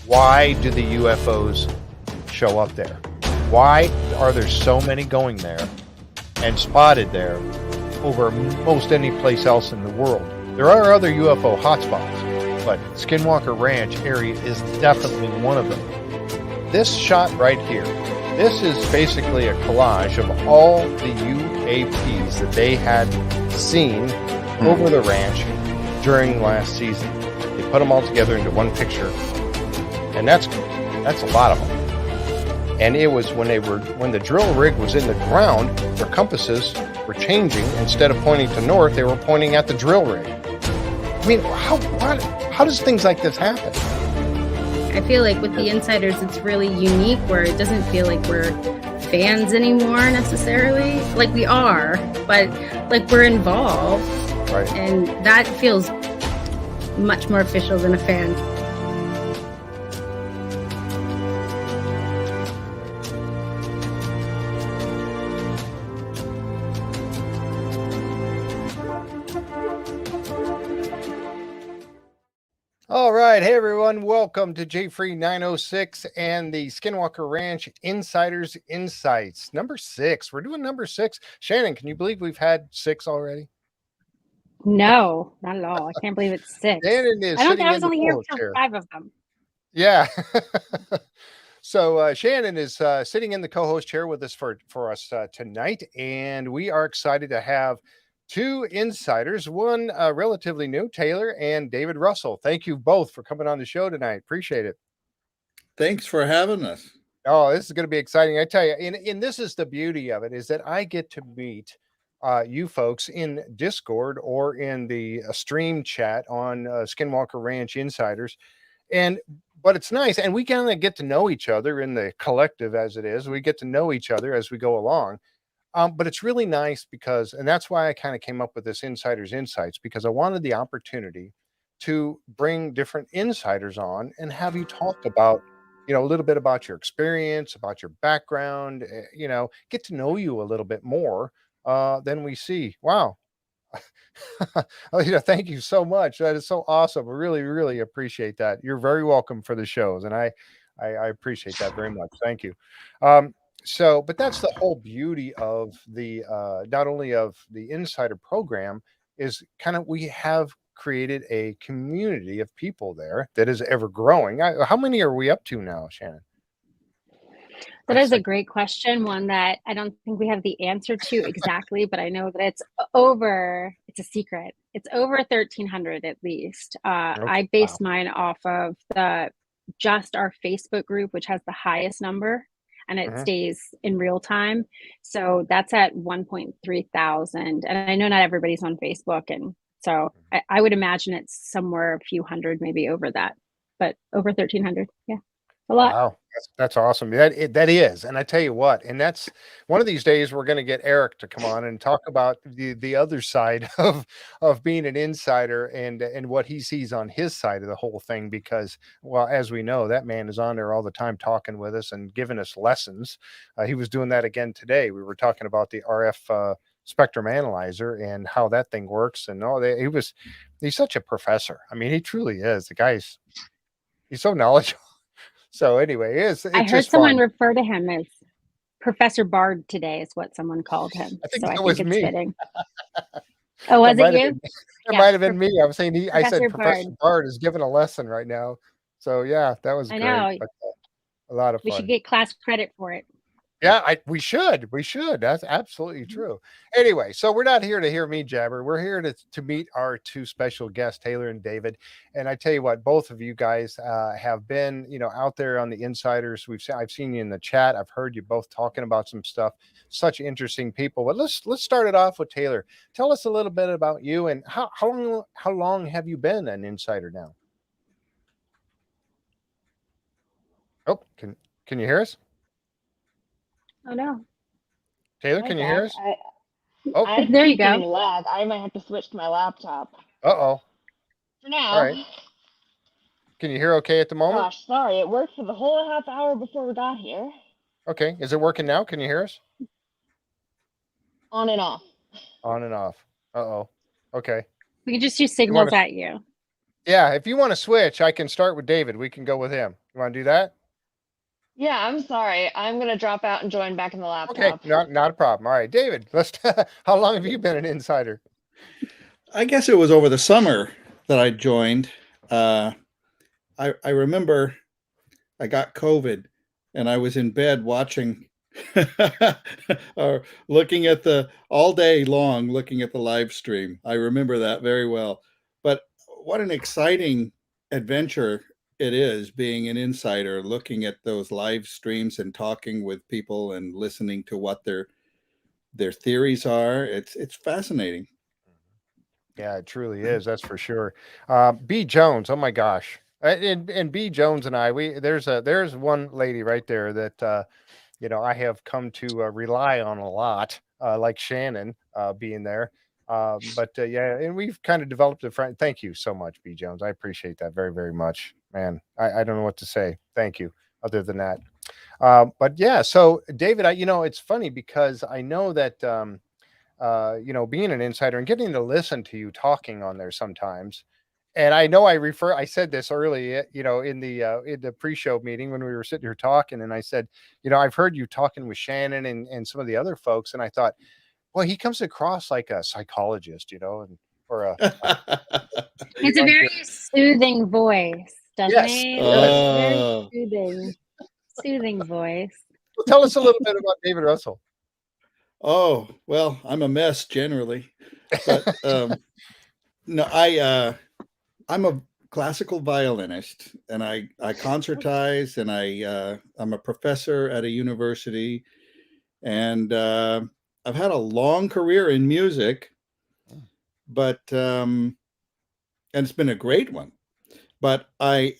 why do the UFOs show up there? Why are there so many going there and spotted there over most any place else in the world? There are other UFO hotspots, but Skinwalker Ranch area is definitely one of them. This shot right here, this is basically a collage of all the UAPs that they had seen over the ranch during last season. They put them all together into one picture, and that's a lot of them. And it was when the drill rig was in the ground, their compasses were changing. Instead of pointing to north, they were pointing at the drill rig. I mean, how does things like this happen? I feel like with the insiders, it's really unique where it doesn't feel like we're fans anymore necessarily. Like we are, but like we're involved. Right. And that feels much more official than a fan. All right. Hey, everyone. Welcome to JFree906 and the Skinwalker Ranch Insiders Insights. Number 6. We're doing number 6. Shannon, can you believe we've had 6 already? No, not at all. I can't believe it's 6. Shannon is I don't think sitting I in was the only here co-host for chair. 5 of them. Yeah. So Shannon is sitting in the co-host chair with us for us tonight, and we are excited to have 2 insiders, one relatively new, Taylor and David Russell. Thank you both for coming on the show tonight. Appreciate it. Thanks for having us. Oh, this is going to be exciting. I tell you, and this is the beauty of it, is that I get to meet you folks in Discord or in the stream chat on Skinwalker Ranch Insiders. But it's nice, and we kind of get to know each other in the collective as it is. We get to know each other as we go along. But it's really nice because, and that's why I kind of came up with this Insiders Insights, because I wanted the opportunity to bring different insiders on and have you talk about, a little bit about your experience, about your background, get to know you a little bit more than we see. Wow. Thank you so much. That is so awesome. I really, really appreciate that. You're very welcome for the shows, and I appreciate that very much. Thank you. But that's the whole beauty of the not only of the insider program is kind of we have created a community of people there that is ever growing. How many are we up to now, Shannon? That is a great question, one that I don't think we have the answer to exactly, but I know that it's a secret. It's over 1,300 at least. I based mine off of just our Facebook group, which has the highest number, and it stays in real time. So that's at 1.3 thousand. And I know not everybody's on Facebook. And so I would imagine it's somewhere a few hundred, maybe over that, but over 1,300. Yeah. A lot. Wow, that's awesome. That is, and I tell you what, and that's one of these days we're going to get Eric to come on and talk about the other side of being an insider and what he sees on his side of the whole thing. Because, well, as we know, that man is on there all the time talking with us and giving us lessons. He was doing that again today. We were talking about the RF spectrum analyzer and how that thing works, and all that. He's such a professor. I mean, he truly is. He's so knowledgeable. So anyway, it's I heard someone refer to him as Professor Bard today is what someone called him. I think so it I was think it's me. fitting. Oh, was it you? It might have been me. I was saying I said Professor Professor Bard is giving a lesson right now. So yeah, that was great. I know. But, a lot of fun. We should get class credit for it. Yeah, we should. That's absolutely true. Anyway, so we're not here to hear me jabber. We're here to meet our 2 special guests, Taylor and David. And I tell you what, both of you guys have been, out there on the insiders. I've seen you in the chat. I've heard you both talking about some stuff. Such interesting people. But let's start it off with Taylor. Tell us a little bit about you and how long have you been an insider now? Oh, can you hear us? Oh no, Taylor, can you hear us? There you go. Lag. I might have to switch to my laptop. Uh-oh. For now. All right. Can you hear okay at the moment? Gosh, sorry. It worked for the whole half hour before we got here. Okay. Is it working now? Can you hear us? On and off. On and off. Uh-oh. Okay. We can just use signals at you. Yeah, if you want to switch, I can start with David. We can go with him. You want to do that? Yeah, I'm sorry. I'm gonna drop out and join back in the Okay, laptop. not a problem. All right, David, let's. How long have you been an insider? I guess it was over the summer that I joined. I remember I got COVID and I was in bed watching or looking at the all day long, looking at the live stream. I remember that very well. But what an exciting adventure it is being an insider, looking at those live streams and talking with people and listening to what their theories are. It's fascinating. Yeah, it truly is. That's for sure. B Jones. Oh my gosh. And B Jones and I, there's one lady right there that I have come to rely on a lot, like Shannon being there. Yeah, and we've kind of developed a friend. Thank you so much, B Jones. I appreciate that very, very much, man. I don't know what to say. Thank you. Other than that, but yeah. So David, it's funny because I know that being an insider and getting to listen to you talking on there sometimes. And I know I said this early, in the pre-show meeting when we were sitting here talking, and I said, I've heard you talking with Shannon and some of the other folks, and I thought, well, he comes across like a psychologist, and or a It's a like very soothing voice, doesn't yes, he? yes. It's very Oh, soothing voice. Well, tell us a little bit about David Russell. oh, well, I'm a mess generally, but no, I'm a classical violinist, and I concertize, and I'm a professor at a university, and I've had a long career in music, but and it's been a great one. But I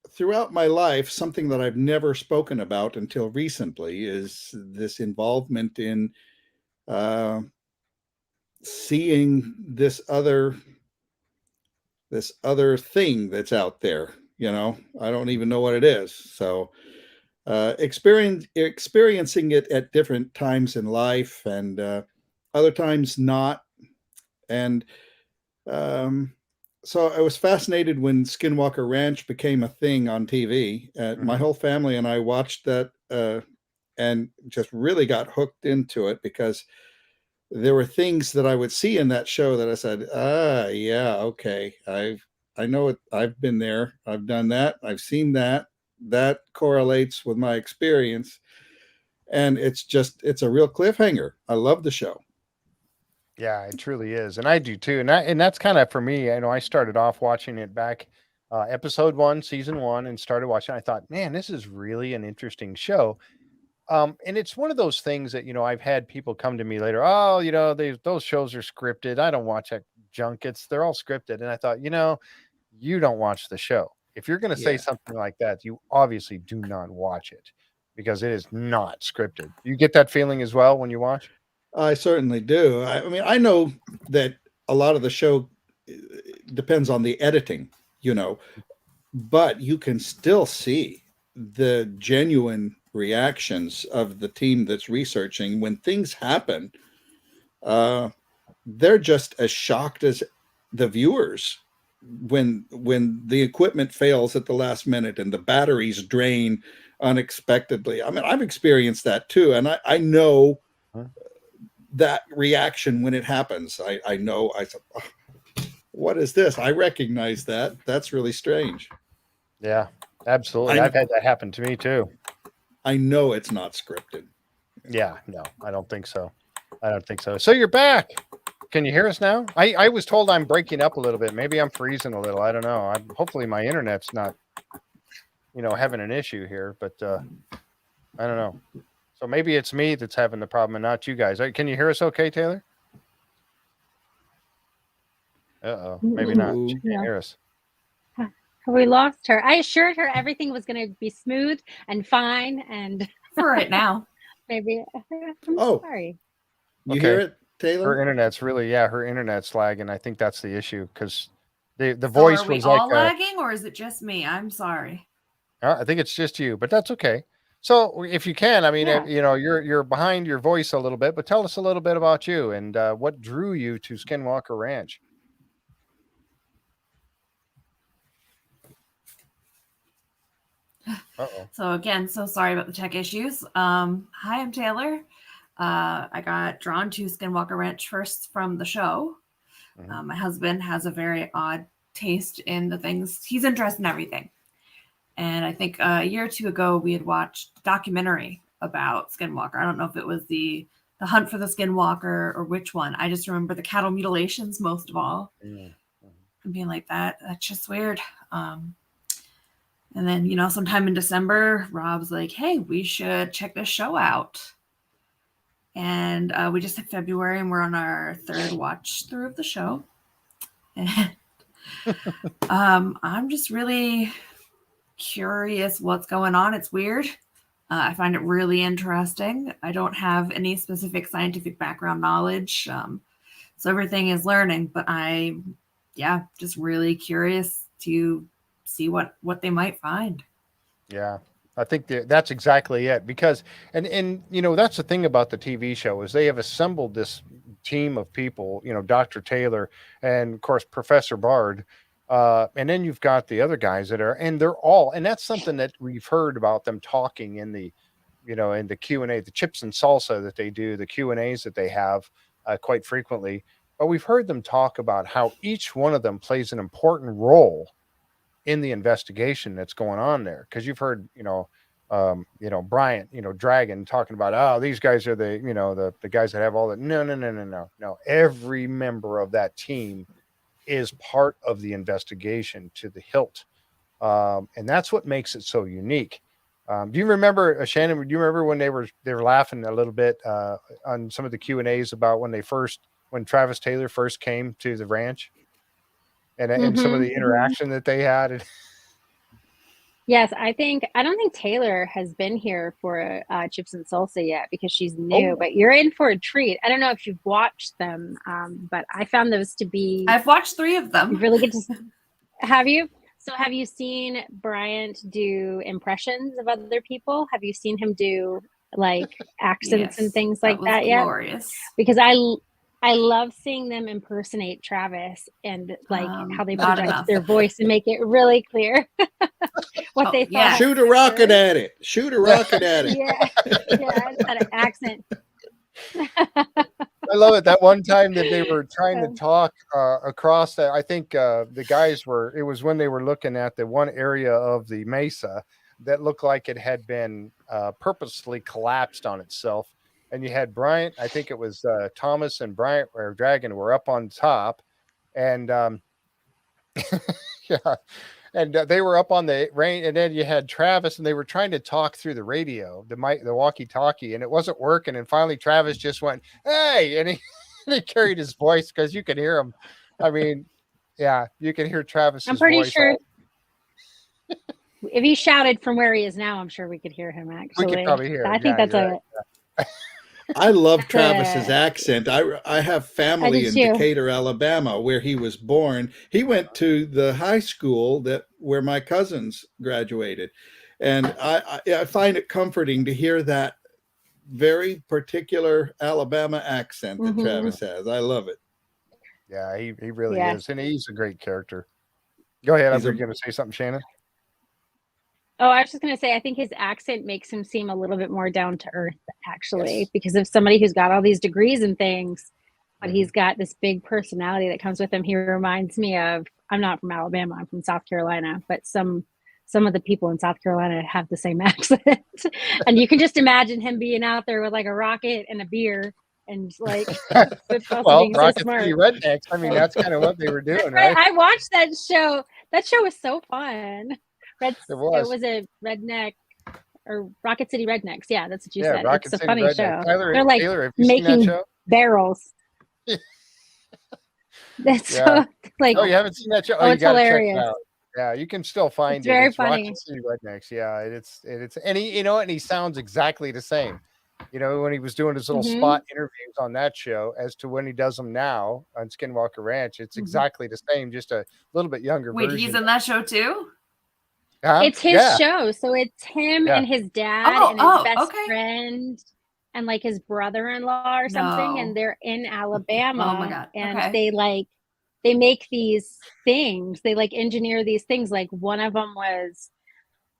throughout my life, something that I've never spoken about until recently is this involvement in uh, seeing this other thing that's out there. I don't even know what it is. So experiencing it at different times in life, and other times not. And um, so I was fascinated when Skinwalker Ranch became a thing on TV. My whole family and I watched that and just really got hooked into it because there were things that I would see in that show that I said, yeah, okay, I know it. I've been there. I've done that. I've seen that. That correlates with my experience, and it's a real cliffhanger. I love the show. Yeah, it truly is, and I do too. And that's kind of for me. I started off watching it back, episode 1, season 1, and started watching. I thought, man, this is really an interesting show. And it's one of those things that I've had people come to me later. Oh, those shows are scripted. I don't watch that junk. They're all scripted. And I thought, you don't watch the show. If you're going to say Yeah, something like that, you obviously do not watch it because it is not scripted. You get that feeling as well when you watch. I certainly do. I mean, I know that a lot of the show depends on the editing, you know, but you can still see the genuine reactions of the team that's researching when things happen. Uh, they're just as shocked as the viewers when the equipment fails at the last minute and the batteries drain unexpectedly. I mean, I've experienced that too, and I know Huh? that reaction when it happens. I know. I said, "Oh, what is this? I recognize that. That's really strange. Yeah, absolutely. I I've had that happen to me too. I know it's not scripted. Yeah, no, I don't think so. I don't think so. So you're back. Can you hear us now? I was told I'm breaking up a little bit. Maybe I'm freezing a little. I don't know. Hopefully my internet's not, having an issue here, but I don't know. So maybe it's me that's having the problem and not you guys. Can you hear us okay, Taylor? Uh-oh. Maybe not. She can't No. hear us. We lost her. I assured her everything was going to be smooth and fine, and For right now. maybe I'm Oh. sorry. You Okay. hear it, Her Taylor? internet's her internet's lagging. I think that's the issue because the So voice are we was all like lagging, or is it just me? I'm sorry. I think it's just you, but that's okay. So if you can, I mean, Yeah. you're behind your voice a little bit, but tell us a little bit about you and what drew you to Skinwalker Ranch. Uh-oh. So again, so sorry about the tech issues. Hi, I'm Taylor. I got drawn to Skinwalker Ranch first from the show. Mhm. My husband has a very odd taste in the things. He's interested in everything. And I think a year or two ago, we had watched a documentary about Skinwalker. I don't know if it was the Hunt for the Skinwalker or which one. I just remember the cattle mutilations most of all. Mhm. And being like, that's just weird. And then, sometime in December, Rob's like, hey, we should check this show out. And we just hit February and we're on our third watch through of the show. And I'm just really curious what's going on. It's weird. I find it really interesting. I don't have any specific scientific background knowledge. So everything is learning, but just really curious to see what they might find. Yeah, I think that's exactly it. Because, and that's the thing about the TV show is they have assembled this team of people. Dr. Taylor and of course Professor Bard, and then you've got the other guys and they're all, and that's something that we've heard about them talking in the, in the Q&A, the chips and salsa that they do, the Q&As that they have quite frequently. But we've heard them talk about how each one of them plays an important role in the investigation that's going on there. Because you've heard, Bryant, Dragon talking about, oh, these guys are the guys that have all that. No. Every member of that team is part of the investigation to the hilt. And that's what makes it so unique. Do you remember, Shannon, do you remember when they were laughing a little bit on some of the Q&As about when Travis Taylor first came to the ranch and some of the interaction that they had? Yes, I don't think Taylor has been here for Chips and Salsa yet because she's new, but you're in for a treat. I don't know if you've watched them, but I found those to be. I've watched 3 of them. You really get to. Have you? So have you seen Bryant do impressions of other people? Have you seen him do like accents and things like that glorious. Yet? Because I love seeing them impersonate Travis and like how they project their voice and make it really clear what they thought. Yeah. Shoot a rocket at it. Shoot a rocket at it. Yeah, that accent. I love it. That one time that they were trying to talk across that, I think the guys it was when they were looking at the one area of the mesa that looked like it had been purposely collapsed on itself. And you had Bryant, I think it was Thomas and Bryant or Dragon were up on top. And yeah. And they were up on the range, and then you had Travis, and they were trying to talk through the radio, the walkie-talkie, and it wasn't working. And finally, Travis just went, "Hey!" and he carried his voice because you could hear him. I mean, yeah, you can hear Travis. I'm pretty sure if he shouted from where he is now, I'm sure we could hear him. Actually, we could probably hear him. I think that's right. I love Travis's accent. I have family in Decatur, Alabama, where he was born. He went to the high school where my cousins graduated. And I find it comforting to hear that very particular Alabama accent that Travis has. I love it. Yeah, he really is. And he's a great character. Go ahead. I'm going to say something, Shannon. Oh, I was just going to say, I think his accent makes him seem a little bit more down to earth, actually, because of somebody who's got all these degrees and things, but he's got this big personality that comes with him. He reminds me of, I'm not from Alabama, I'm from South Carolina, but some of the people in South Carolina have the same accent. And you can just imagine him being out there with like a rocket and a beer and like, well, Rocket City Rednecks. I mean, that's kind of what they were doing, right? I watched that show. That show was so fun. It was a redneck or Rocket City Rednecks. Yeah, that's what you said. It's a funny show. They're like making barrels. That's so like. Oh, you haven't seen that show? Oh, it's hilarious. Check it out. Yeah, you can still find it's very funny. Rocket City Rednecks. Yeah, it's and he sounds exactly the same. When he was doing his little spot interviews on that show as to when he does them now on Skinwalker Ranch, it's exactly the same, just a little bit younger version. Wait, he's in that show too? It's his show, so it's him and his dad and his best friend and like his brother-in-law or something, and they're in Alabama. Oh my god! And they make these things. They like engineer these things. Like one of them was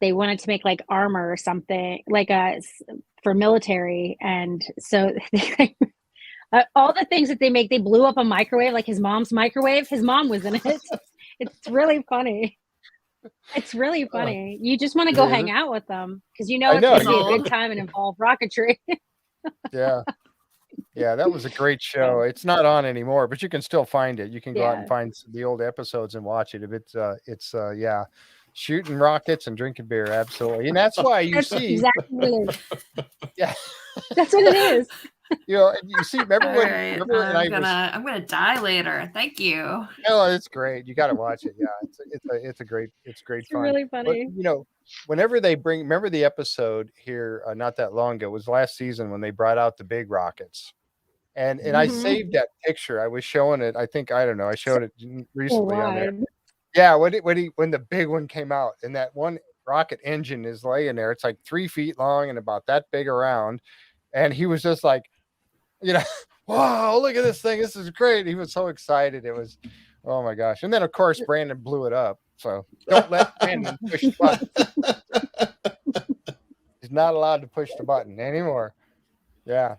they wanted to make like armor or something, like for military, and so all the things that they make, they blew up a microwave, like his mom's microwave. His mom was in it. It's really funny. It's really funny. You just want to go hang out with them because you know I it's know. going to be a good time and involve rocketry. Yeah. Yeah, that was a great show. It's not on anymore, but you can still find it. You can go out and find the old episodes and watch it. If it's yeah, shooting rockets and drinking beer, absolutely. And that's why you That's see exactly what it is. Yeah. That's what it is. You know, and you see, remember All when, right, remember when I'm gonna die later. Thank you. Oh, it's great. You got to watch it. Yeah, it's great fun. Really But funny. you know, whenever they remember the episode here not that long ago, it was last season when they brought out the big rockets. And I saved that picture. I was showing it. I think, I don't know, I showed it recently on there. Yeah, when the big one came out and that one rocket engine is laying there, it's like 3 feet long and about that big around. And he was just like, you know, wow, look at this thing. This is great. He was so excited. It was, oh my gosh. And then, of course, Brandon blew it up. So don't let Brandon push the button. He's not allowed to push the button anymore. Yeah.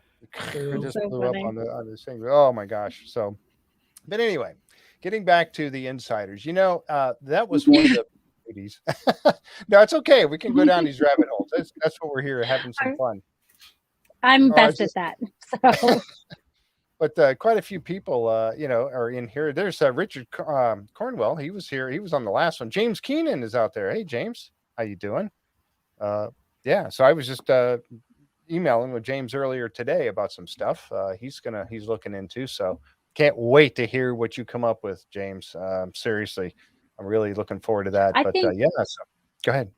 It just So blew funny. up on the thing. Oh my gosh. So, but anyway, getting back to the insiders, you know, that was one of the ladies. No, it's okay. We can go down these rabbit holes. That's what we're here, having some fun. I'm best at that. So But quite a few people, you know, are in here. There's Richard Cornwell. He was here. He was on the last one. James Keenan is out there. Hey, James, how you doing? Yeah. So I was just emailing with James earlier today about some stuff. He's looking into. So can't wait to hear what you come up with, James. Seriously, I'm really looking forward to that. I think- yeah. So go ahead.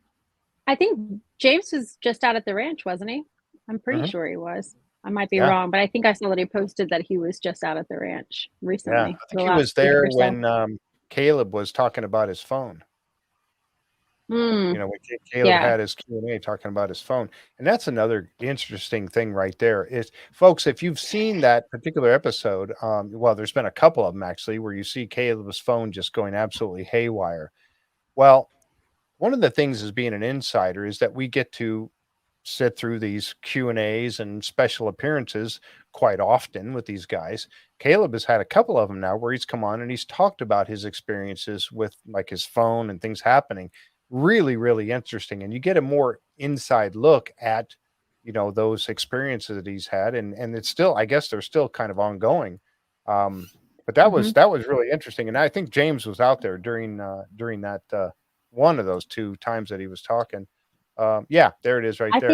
I think James was just out at the ranch, wasn't he? I'm pretty sure he was. I might be wrong, but I think I saw that he posted that he was just out at the ranch recently. Yeah, I think he was there when Caleb was talking about his phone. You know, when Caleb had his Q&A talking about his phone. And that's another interesting thing right there is, folks, if you've seen that particular episode, well, there's been a couple of them actually where you see Caleb's phone just going absolutely haywire. Well, one of the things as being an insider is that we get to sit through these Q&As and special appearances quite often with these guys. Caleb has had a couple of them now where he's come on and he's talked about his experiences with like his phone and things happening. Really, really interesting. And you get a more inside look at, you know, those experiences that he's had. And it's still, I guess they're still kind of ongoing. But that was really interesting. And I think James was out there during that one of those 2 times that he was talking. Yeah, there it is right there.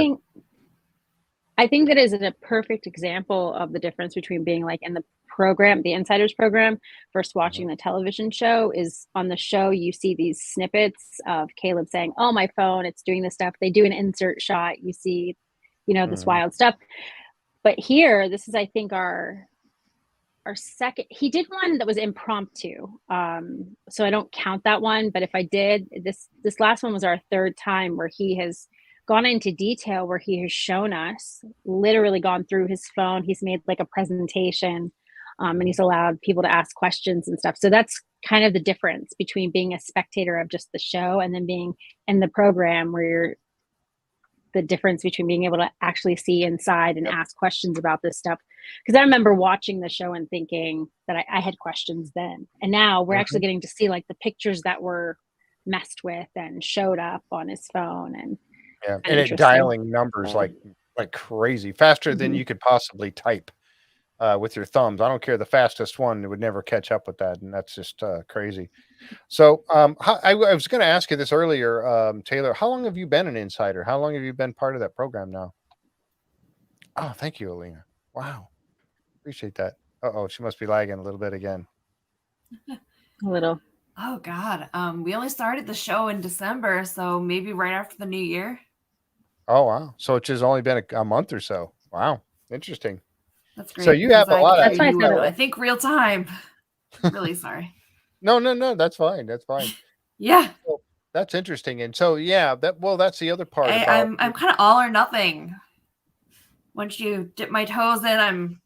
I think that is a perfect example of the difference between being like in the program, the insiders program, versus watching the television show. Is on the show you see these snippets of Caleb saying, "Oh, my phone, it's doing this stuff." They do an insert shot. You see, you know, this wild stuff. But here, this is, I think, our second. He did one that was impromptu, so I don't count that one. But if I did, this last one was our 3rd time where he has gone into detail, where he has shown us, literally gone through his phone. He's made like a presentation, and he's allowed people to ask questions and stuff. So that's kind of the difference between being a spectator of just the show and then being in the program, where you're the difference between being able to actually see inside and ask questions about this stuff. Because I remember watching the show and thinking that I had questions then. And now we're actually getting to see like the pictures that were messed with and showed up on his phone. And it dialing numbers like crazy, faster than you could possibly type with your thumbs. I don't care. The fastest one would never catch up with that. And that's just crazy. So I was going to ask you this earlier, Taylor, how long have you been an insider? How long have you been part of that program now? Oh, thank you, Alina. Wow. Appreciate that. Uh-oh, she must be lagging a little bit again. A little. Oh God. We only started the show in December, so maybe right after the new year. Oh wow. So it's just only been a month or so. Wow. Interesting. That's great. So you have a lot of, that's why I said I think real time. Really sorry. No, that's fine. That's fine. Yeah. So that's interesting. And so that's the other part. I'm kind of all or nothing. Once you dip my toes in, I'm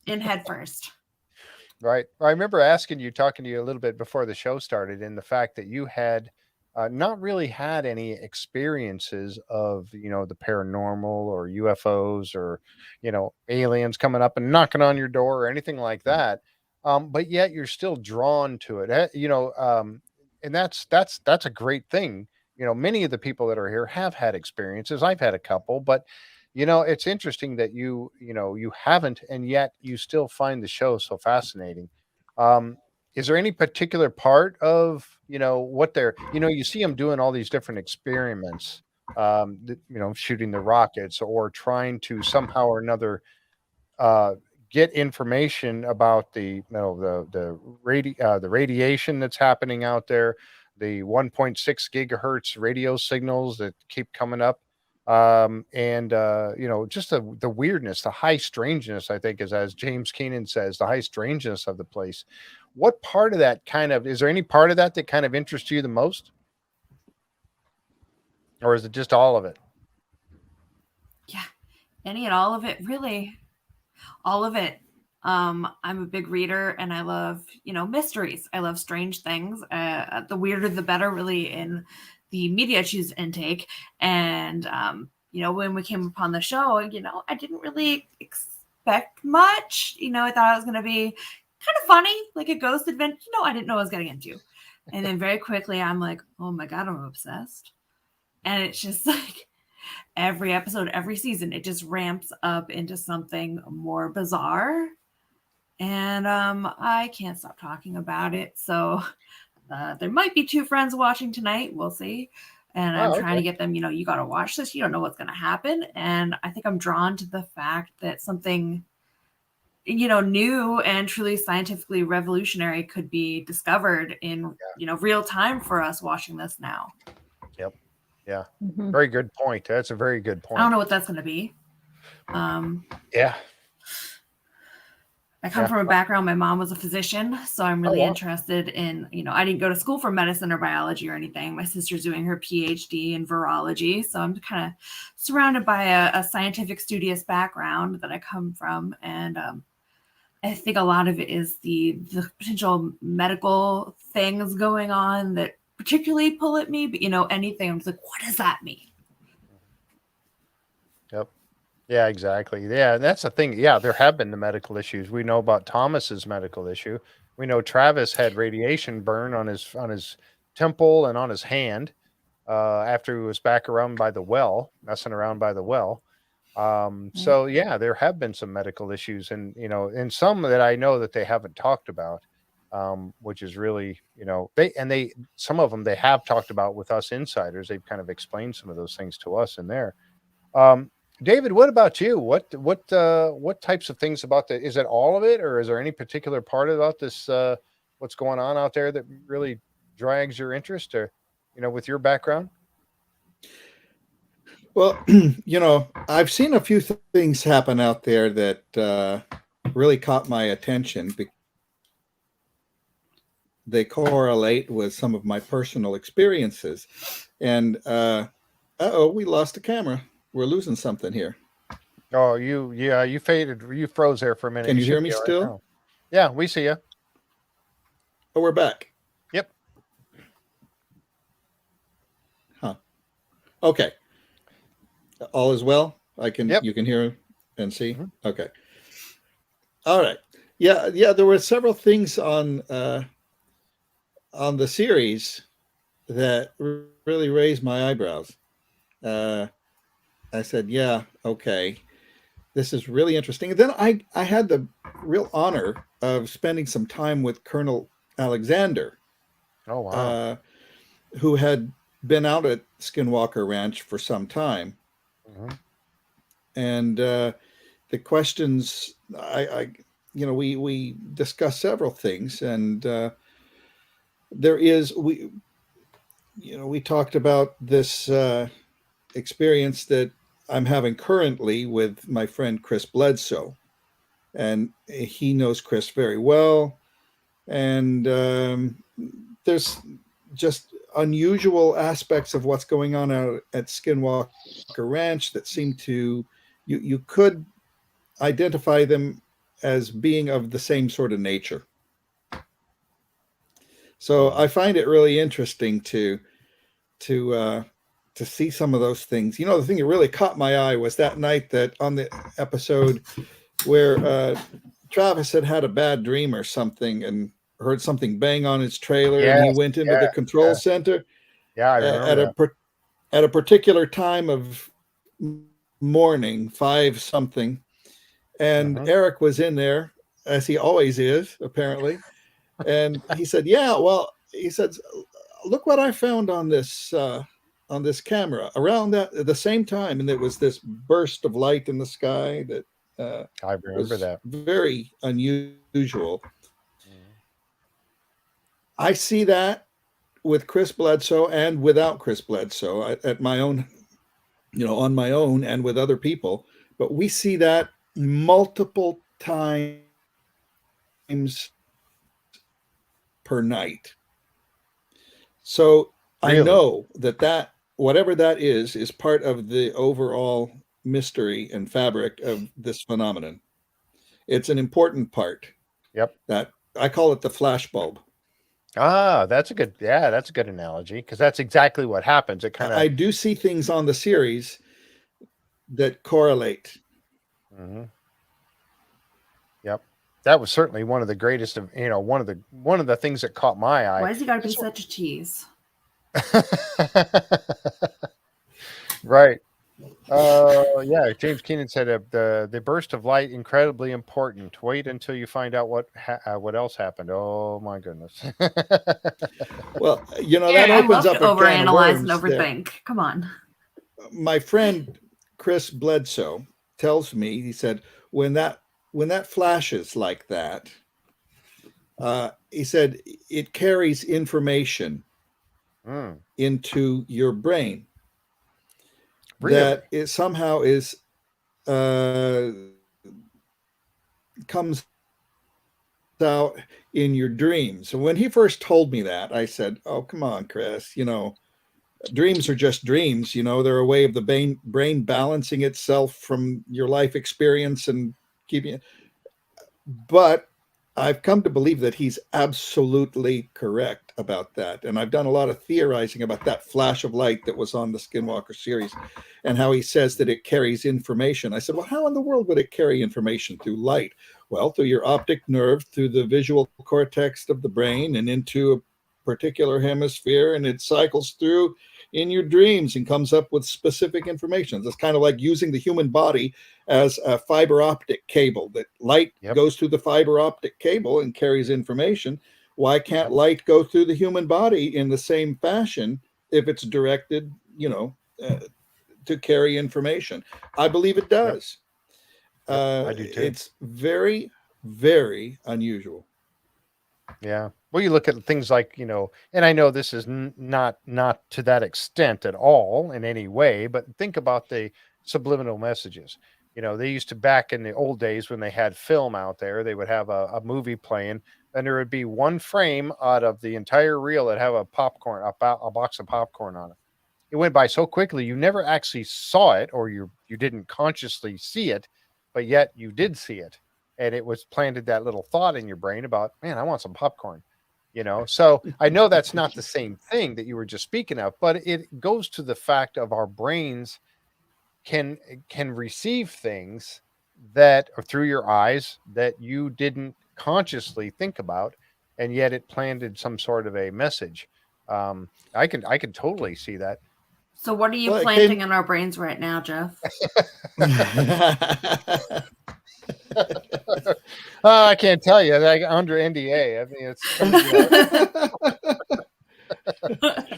in head first. Right. I remember talking to you a little bit before the show started, and the fact that you had not really had any experiences of, the paranormal or UFOs or, aliens coming up and knocking on your door or anything like that. But yet you're still drawn to it. And that's a great thing. Many of the people that are here have had experiences. I've had a couple, but it's interesting that you haven't, and yet you still find the show so fascinating. Um, is there any particular part of, what they're, you see them doing all these different experiments, shooting the rockets or trying to somehow or another uh, get information about the radiation that's happening out there, the 1.6 gigahertz radio signals that keep coming up, and just the weirdness, the high strangeness. I think is, as James Keenan says, the high strangeness of the place. What part of that is there any part of that that kind of interests you the most, or is it just all of it? Yeah, any and all of it, really. All of it. I'm a big reader and I love, mysteries. I love strange things. The weirder, the better, really, in the media choose intake. And, when we came upon the show, I didn't really expect much. I thought it was going to be kind of funny, like a ghost adventure. I didn't know what I was getting into. And then very quickly, I'm like, oh my God, I'm obsessed. And it's just like, every episode, every season, it just ramps up into something more bizarre. And I can't stop talking about it. So there might be 2 friends watching tonight. We'll see. And I'm trying to get them, you got to watch this. You don't know what's going to happen. And I think I'm drawn to the fact that something, new and truly scientifically revolutionary could be discovered in, real time for us watching this now. Yep. Yeah. Mm-hmm. Very good point. That's a very good point. I don't know what that's going to be. Yeah. I come from a background, my mom was a physician, so I'm really interested in, I didn't go to school for medicine or biology or anything. My sister's doing her PhD in virology, so I'm kind of surrounded by a scientific studious background that I come from. And I think a lot of it is the potential medical things going on that particularly pull at me, but anything, I'm just like, what does that mean? Yep. Yeah, exactly. Yeah, that's the thing. Yeah, there have been the medical issues. We know about Thomas's medical issue. We know Travis had radiation burn on his temple and on his hand after he was back around by the well, messing around by the well. So yeah, there have been some medical issues, and some that I know that they haven't talked about, which is really, some of them they have talked about with us insiders. They've kind of explained some of those things to us in there. David, what about you? What types of things about is it all of it, or is there any particular part about this, what's going on out there that really drags your interest, or, with your background? Well, I've seen a few things happen out there that really caught my attention. They correlate with some of my personal experiences. And, we lost the camera. We're losing something here. Oh, you faded. You froze there for a minute. Can you hear me still? Right, yeah, we see you. Oh, we're back. Yep. Huh. Okay. All is well. You can hear and see. Mm-hmm. Okay. All right. Yeah. There were several things on the series that really raised my eyebrows. I said, yeah, okay, this is really interesting. And then I had the real honor of spending some time with Colonel Alexander. Oh, wow. Who had been out at Skinwalker Ranch for some time. Mm-hmm. And the questions, we discussed several things, and we talked about this experience that I'm having currently with my friend Chris Bledsoe, and he knows Chris very well. And there's just unusual aspects of what's going on out at Skinwalker Ranch that seem to, you could identify them as being of the same sort of nature. So I find it really interesting to to see some of those things. You know, the thing that really caught my eye was that night that on the episode where Travis had a bad dream or something and heard something bang on his trailer, and he went into the control center. Yeah, I remember at a particular time of morning, 5 something, and Eric was in there, as he always is, apparently. And he said, "Yeah, well," he said, "look what I found on this camera around the same time," and there was this burst of light in the sky that I remember that, very unusual. I see that with Chris Bledsoe and without Chris Bledsoe at my own, on my own and with other people, but we see that multiple times per night. So really? I know that whatever that is part of the overall mystery and fabric of this phenomenon. It's an important part. Yep. That I call it the flashbulb. Ah, that's a good analogy, because that's exactly what happens. It kind of, I do see things on the series that correlate. Yep. That was certainly one of the greatest of, one of the things that caught my eye. Why has he got to be such a tease? Right. Yeah, James Keenan said the burst of light incredibly important. Wait until you find out what else happened. Oh my goodness. Well, that opens up a overanalyze and there. overthink. Come on. My friend Chris Bledsoe tells me, he said, when that flashes like that, he said it carries information into your brain. Really? That it somehow comes out in your dreams. So when he first told me that, I said, "Oh, come on, Chris, dreams are just dreams. They're a way of the brain balancing itself from your life experience and keeping it." But I've come to believe that he's absolutely correct about that. And I've done a lot of theorizing about that flash of light that was on the Skinwalker series and how he says that it carries information. I said, well, how in the world would it carry information through light? Well, through your optic nerve, through the visual cortex of the brain and into a particular hemisphere, and it cycles through in your dreams and comes up with specific information. It's kind of like using the human body as a fiber optic cable. That light goes through the fiber optic cable and carries information. Why can't light go through the human body in the same fashion if it's directed, to carry information? I believe it does. I do too. It's very, very unusual. Yeah. Well, you look at things like, and I know this is not to that extent at all in any way, but think about the subliminal messages. They used to, back in the old days when they had film out there, they would have a movie playing, and there would be one frame out of the entire reel that have a box of popcorn on it. It went by so quickly, you never actually saw it, or you didn't consciously see it, but yet you did see it. And it was planted that little thought in your brain about, man, I want some popcorn. So I know that's not the same thing that you were just speaking of, but it goes to the fact of our brains can receive things that are through your eyes that you didn't consciously think about, and yet it planted some sort of a message. I can totally see that. So what are you planting in our brains right now, Jeff? I can't tell you. Like, under NDA. I mean, it's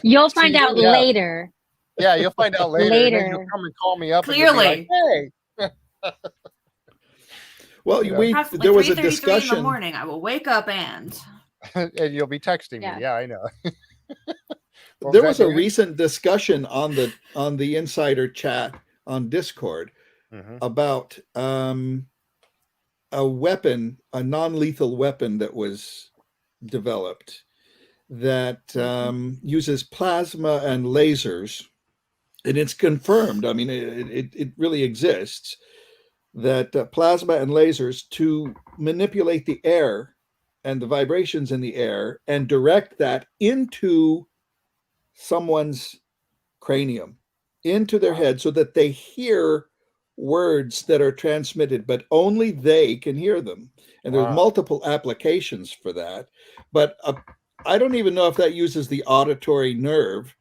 you'll find out later. Yeah, you'll find out later. And then you'll come and call me up. Clearly. And like, hey. Well, there was a discussion in the morning. I will wake up and you'll be texting me. Yeah, I know. There was a recent discussion on the insider chat on Discord about a weapon, a non-lethal weapon that was developed that uses plasma and lasers, and it's confirmed. I mean, it really exists, that plasma and lasers to manipulate the air and the vibrations in the air and direct that into someone's cranium into their head so that they hear words that are transmitted, but only they can hear them. And there's Wow. multiple applications for that. But I don't even know if that uses the auditory nerve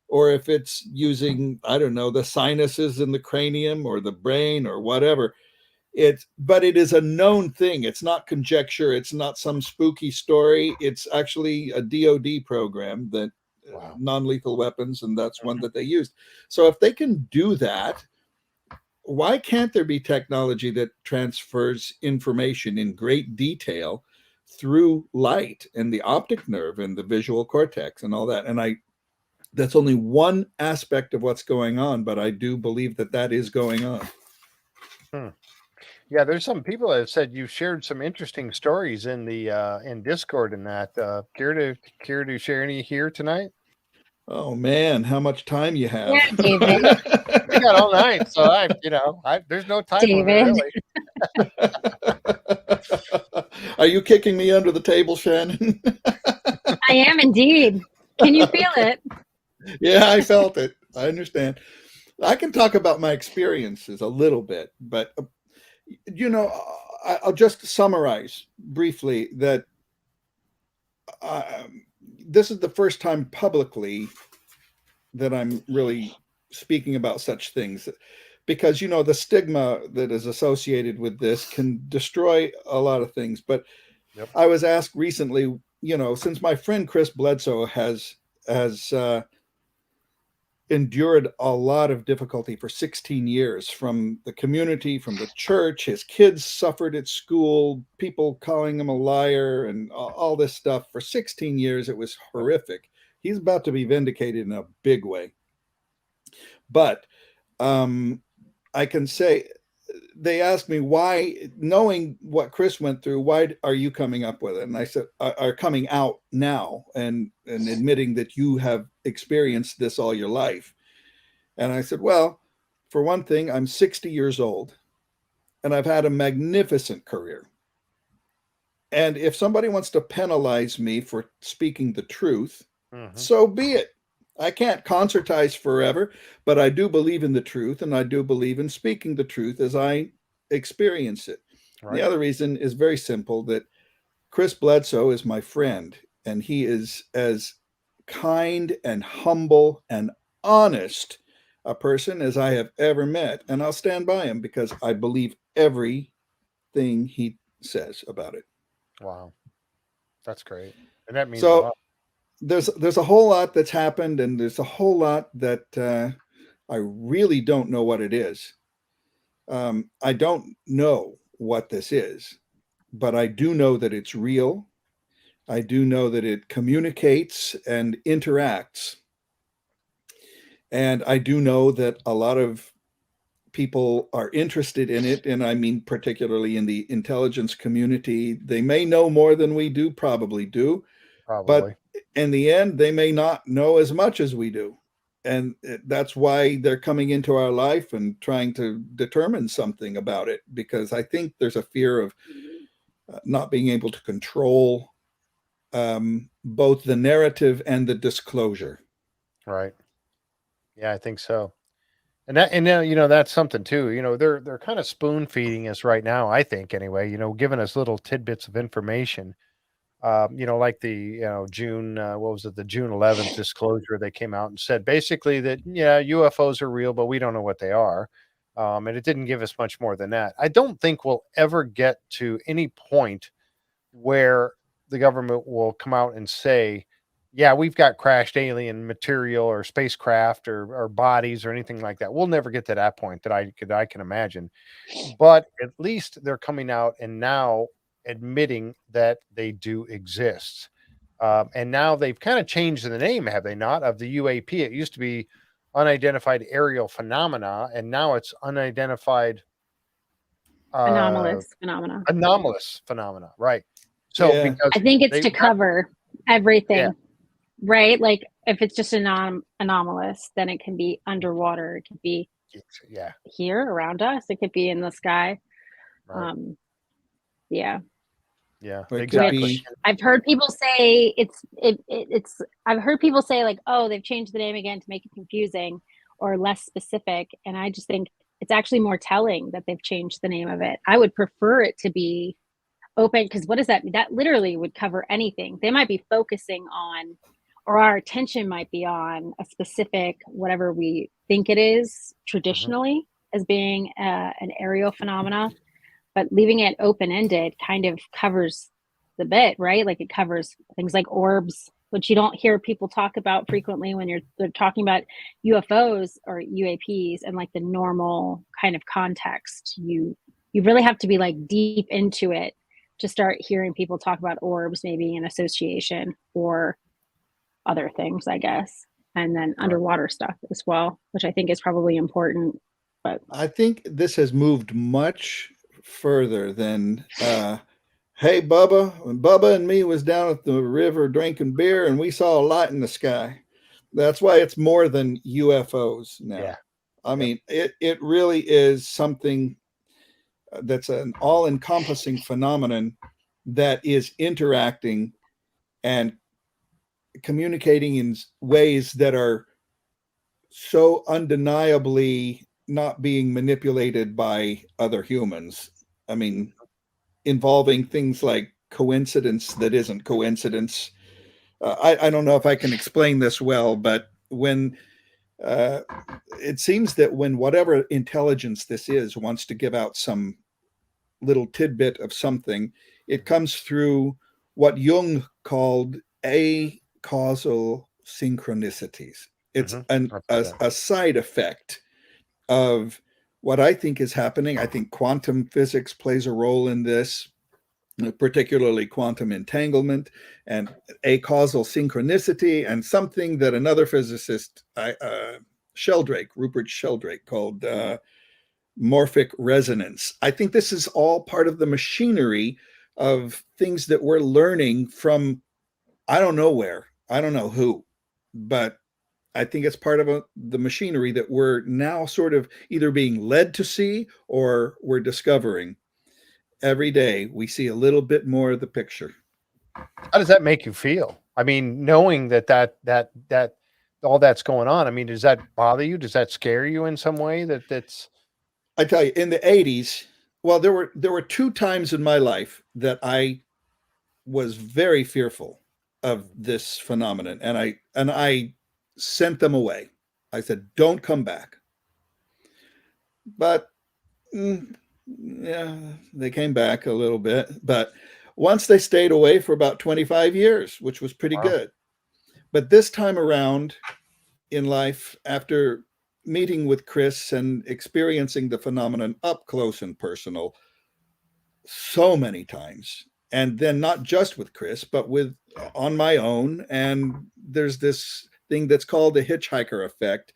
or if it's using, I don't know, the sinuses in the cranium or the brain or whatever. But it is a known thing. It's not conjecture. It's not some spooky story. It's actually a DoD program that Wow. non-lethal weapons, and that's one that they used. So if they can do that, why can't there be technology that transfers information in great detail through light and the optic nerve and the visual cortex and all that? And that's only one aspect of what's going on, but I do believe that that is going on. Yeah, there's some people that have said you've shared some interesting stories in the in Discord and that. Care to share any here tonight? Oh man, how much time you have? Yeah, David. We got all night, so there's no time limit, David. really. Are you kicking me under the table, Shannon? I am indeed. Can you feel it? Yeah, I felt it. I understand. I can talk about my experiences a little bit, but I'll just summarize briefly that this is the first time publicly that I'm really speaking about such things, because the stigma that is associated with this can destroy a lot of things. But Yep. I was asked recently, since my friend Chris Bledsoe has endured a lot of difficulty for 16 years from the community, from the church. His kids suffered at school, people calling him a liar and all this stuff for 16 years. It was horrific. He's about to be vindicated in a big way. But I can say, they asked me why, knowing what Chris went through, why are you coming up with it? And I said, are coming out now and admitting that you have experienced this all your life. And I said, well, for one thing, I'm 60 years old and I've had a magnificent career. And if somebody wants to penalize me for speaking the truth, so be it. I can't concertize forever, but I do believe in the truth, and I do believe in speaking the truth as I experience it. Right. The other reason is very simple, that Chris Bledsoe is my friend, and he is as kind and humble and honest a person as I have ever met. And I'll stand by him because I believe everything he says about it. Wow. That's great. And that means so, a lot. There's a whole lot that's happened, and there's a whole lot that I really don't know what it is. I don't know what this is, but I do know that it's real. I do know that it communicates and interacts. And I do know that a lot of people are interested in it, and I mean particularly in the intelligence community. They may know more than we do, probably do. But in the end, they may not know as much as we do. And that's why they're coming into our life and trying to determine something about it, because I think there's a fear of not being able to control both the narrative and the disclosure. Right. Yeah, I think so. And now, that's something too. They're kind of spoon feeding us right now, I think, anyway, giving us little tidbits of information. Like the June, what was it, the June 11th disclosure, they came out and said basically that, UFOs are real, but we don't know what they are. And it didn't give us much more than that. I don't think we'll ever get to any point where the government will come out and say, yeah, we've got crashed alien material or spacecraft or bodies or anything like that. We'll never get to that point that I can imagine. But at least they're coming out and now admitting that they do exist. And now they've kind of changed the name, have they not, of the UAP? It used to be unidentified aerial phenomena, and now it's unidentified anomalous phenomena. Anomalous phenomena, right? So because I think it's to cover everything, right? Like if it's just anomalous, then it can be underwater. It could be here around us. It could be in the sky. Right. Yeah. Yeah, Or it could exactly. be I've heard people say I've heard people say like, oh, they've changed the name again to make it confusing or less specific. And I just think it's actually more telling that they've changed the name of it. I would prefer it to be open, because what does that mean? That literally would cover anything. They might be focusing on, or our attention might be on a specific, whatever we think it is traditionally as being an aerial phenomena, but leaving it open-ended kind of covers the bit, right? Like it covers things like orbs, which you don't hear people talk about frequently when they're talking about UFOs or UAPs and like the normal kind of context. You really have to be like deep into it to start hearing people talk about orbs, maybe in association or other things, I guess. And then underwater stuff as well, which I think is probably important. But I think this has moved much further than hey Bubba, when Bubba and me was down at the river drinking beer and we saw a light in the sky. That's why it's more than UFOs now. Yeah. I mean, it really is something that's an all-encompassing phenomenon that is interacting and communicating in ways that are so undeniably not being manipulated by other humans. I mean, involving things like coincidence that isn't coincidence. I don't know if I can explain this well, but when it seems that when whatever intelligence this is wants to give out some little tidbit of something, it comes through what Jung called acausal synchronicities. It's a side effect of what I think is happening. I think quantum physics plays a role in this, particularly quantum entanglement and acausal synchronicity, and something that another physicist, Rupert Sheldrake, called morphic resonance. I think this is all part of the machinery of things that we're learning from, I don't know where, I don't know who, but I think it's part of the machinery that we're now sort of either being led to see or we're discovering. Every day we see a little bit more of the picture. How does that make you feel? I mean, knowing that all that's going on, I mean, does that bother you? Does that scare you in some way? That's I tell you, in the 80s, well, there were two times in my life that I was very fearful of this phenomenon, and I sent them away. I said, "Don't come back." But yeah, they came back a little bit. But once they stayed away for about 25 years, which was pretty good. But this time around in life, after meeting with Chris and experiencing the phenomenon up close and personal so many times, and then not just with Chris, but with on my own, and there's this thing that's called the hitchhiker effect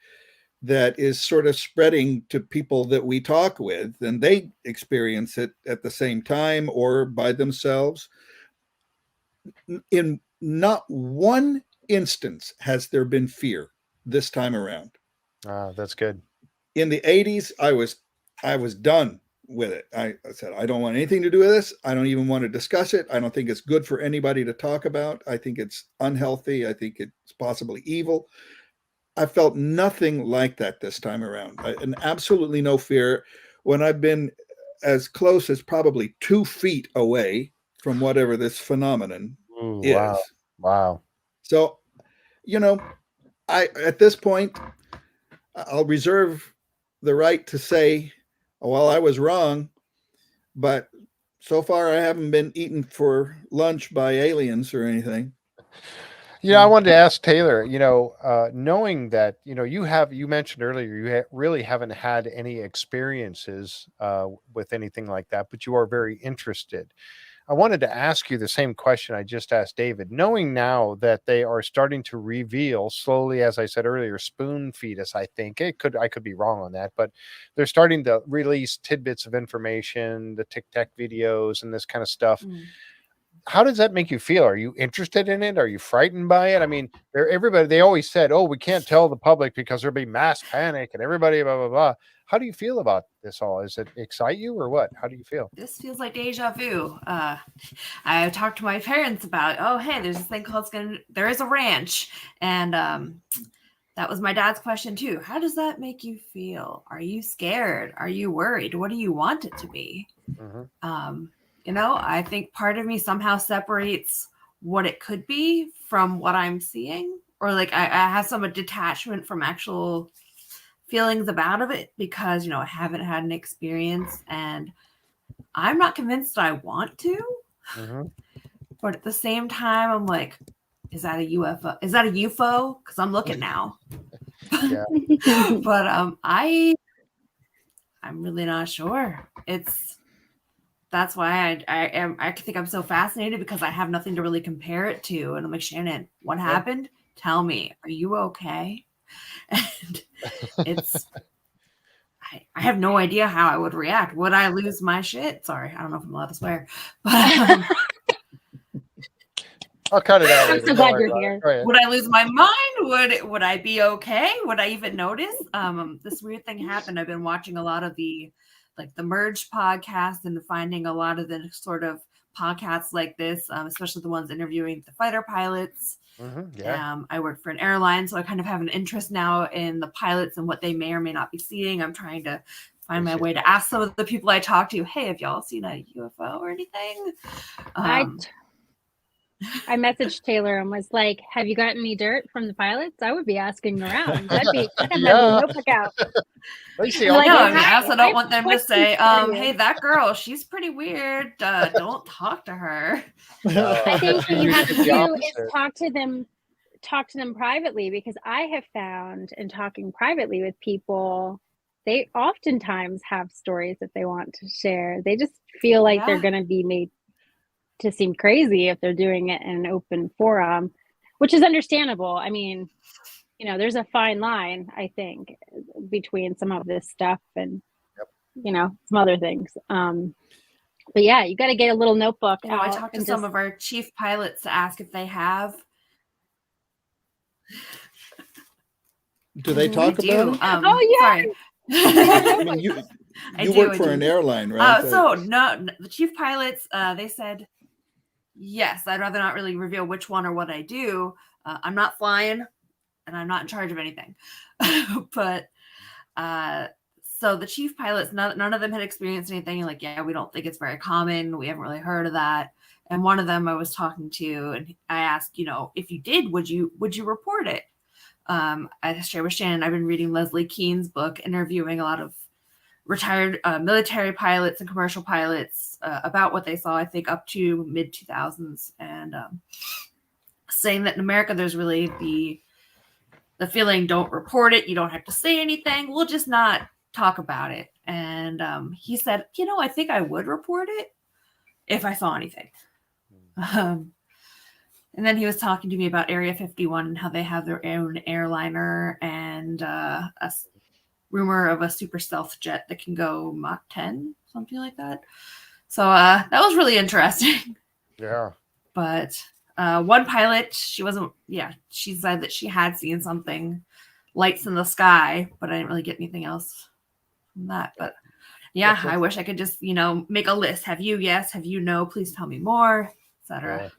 that is sort of spreading to people that we talk with, and they experience it at the same time or by themselves. In not one instance has there been fear this time around. that's good. In the 80s, I was done with it. I said, I don't want anything to do with this. I don't even want to discuss it. I don't think it's good for anybody to talk about. I think it's unhealthy. I think it's possibly evil. I felt nothing like that this time around. And absolutely no fear when I've been as close as probably 2 feet away from whatever this phenomenon is. Wow. So, at this point, I'll reserve the right to say, well, I was wrong, but so far I haven't been eaten for lunch by aliens or anything. Yeah, I wanted to ask Taylor, knowing that, you mentioned earlier, you really haven't had any experiences with anything like that, but you are very interested. I wanted to ask you the same question I just asked David, knowing now that they are starting to reveal slowly, as I said earlier, spoon feed us. I think I could be wrong on that, but they're starting to release tidbits of information, the Tic Tac videos and this kind of stuff. how does that make you feel? Are you interested in it? Are you frightened by it? I mean, they always said, oh, we can't tell the public because there'll be mass panic and everybody, blah, blah, blah. How do you feel about this all? Does it excite you or what? How do you feel? This feels like deja vu. I talked to my parents about, oh, hey, there's this thing called there is a ranch. And that was my dad's question too. How does that make you feel? Are you scared? Are you worried? What do you want it to be? Mm-hmm. I think part of me somehow separates what it could be from what I'm seeing, or like I have some detachment from actual feelings about it because, I haven't had an experience and I'm not convinced I want to. Mm-hmm. But at the same time, I'm like, is that a UFO? Is that a UFO? Because I'm looking now. Yeah. But I'm really not sure. That's why I think I'm so fascinated because I have nothing to really compare it to. And I'm like, Shannon, what happened? Tell me, are you okay? And I have no idea how I would react. Would I lose my shit? Sorry, I don't know if I'm allowed to swear. But I'll cut it out. I'm so glad you're here. Would I lose my mind? Would I be okay? Would I even notice? This weird thing happened. I've been watching a lot of the Merge podcast and finding a lot of the sort of podcasts like this, especially the ones interviewing the fighter pilots. Mm-hmm. Yeah. I work for an airline, so I kind of have an interest now in the pilots and what they may or may not be seeing. I'm trying to find my way to ask some of the people I talk to, hey, have y'all seen a UFO or anything? I messaged Taylor and was like, have you gotten any dirt from the pilots? I would be asking around. I'd have my little notebook out. I also don't want them to say, hey, that girl, she's pretty weird. Don't talk to her. I think what you have to do is talk to them privately, because I have found in talking privately with people, they oftentimes have stories that they want to share. They just feel like they're going to be made to seem crazy if they're doing it in an open forum, which is understandable. I mean, there's a fine line, I think, between some of this stuff and, some other things. But yeah, you got to get a little notebook out. I talked to some of our chief pilots to ask if they have. Do they talk about it? Sorry. I mean, you work for an airline, right? No, the chief pilots, they said, yes, I'd rather not really reveal which one or what I do. I'm not flying and I'm not in charge of anything. But so the chief pilots, none of them had experienced anything. Like, yeah, we don't think it's very common. We haven't really heard of that. And one of them I was talking to, and I asked, if you did, would you report it? I shared with Shannon, I've been reading Leslie Kean's book, interviewing a lot of retired military pilots and commercial pilots about what they saw, I think up to mid 2000s, and saying that in America, there's really the feeling, don't report it. You don't have to say anything. We'll just not talk about it. And he said, I think I would report it if I saw anything. And then he was talking to me about Area 51 and how they have their own airliner and a rumor of a super stealth jet that can go Mach 10, something like that. So that was really interesting. Yeah. But one pilot, she said that she had seen something, lights in the sky, but I didn't really get anything else from that. But yeah, I wish I could just, make a list. Have you? Yes. Have you? No. Please tell me more, etc.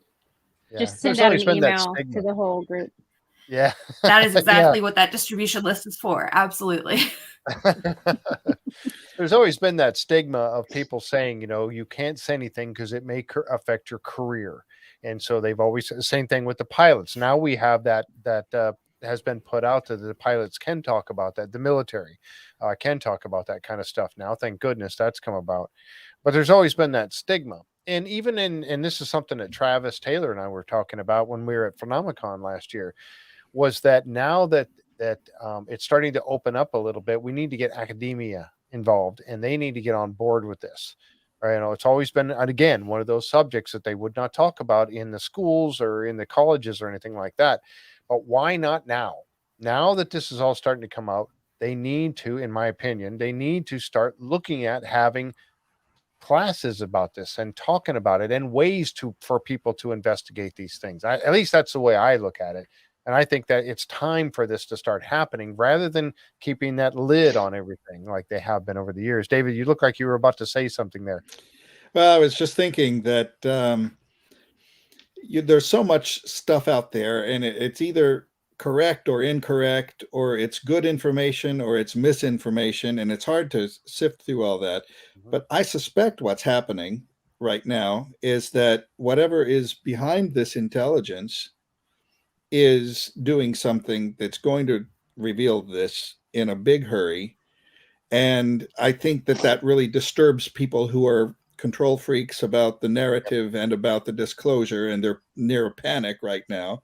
Yeah. Just send out an email to the whole group. Yeah. That is exactly what that distribution list is for. Absolutely. There's always been that stigma of people saying, you can't say anything because it may affect your career. And so they've always said the same thing with the pilots. Now we have that has been put out that the pilots can talk about that. The military can talk about that kind of stuff now. Thank goodness that's come about. But there's always been that stigma. And even and this is something that Travis Taylor and I were talking about when we were at Phenomicon last year, was that now that it's starting to open up a little bit, we need to get academia involved, and they need to get on board with this. Right? It's always been, again, one of those subjects that they would not talk about in the schools or in the colleges or anything like that. But why not now? Now that this is all starting to come out, they need to, in my opinion, they need to start looking at having classes about this and talking about it and ways for people to investigate these things. At least that's the way I look at it. And I think that it's time for this to start happening rather than keeping that lid on everything like they have been over the years. David, you look like you were about to say something there. Well, I was just thinking that there's so much stuff out there, and it's either correct or incorrect, or it's good information or it's misinformation, and it's hard to sift through all that. But I suspect what's happening right now is that whatever is behind this intelligence is doing something that's going to reveal this in a big hurry. And I think that really disturbs people who are control freaks about the narrative and about the disclosure, and they're near a panic right now.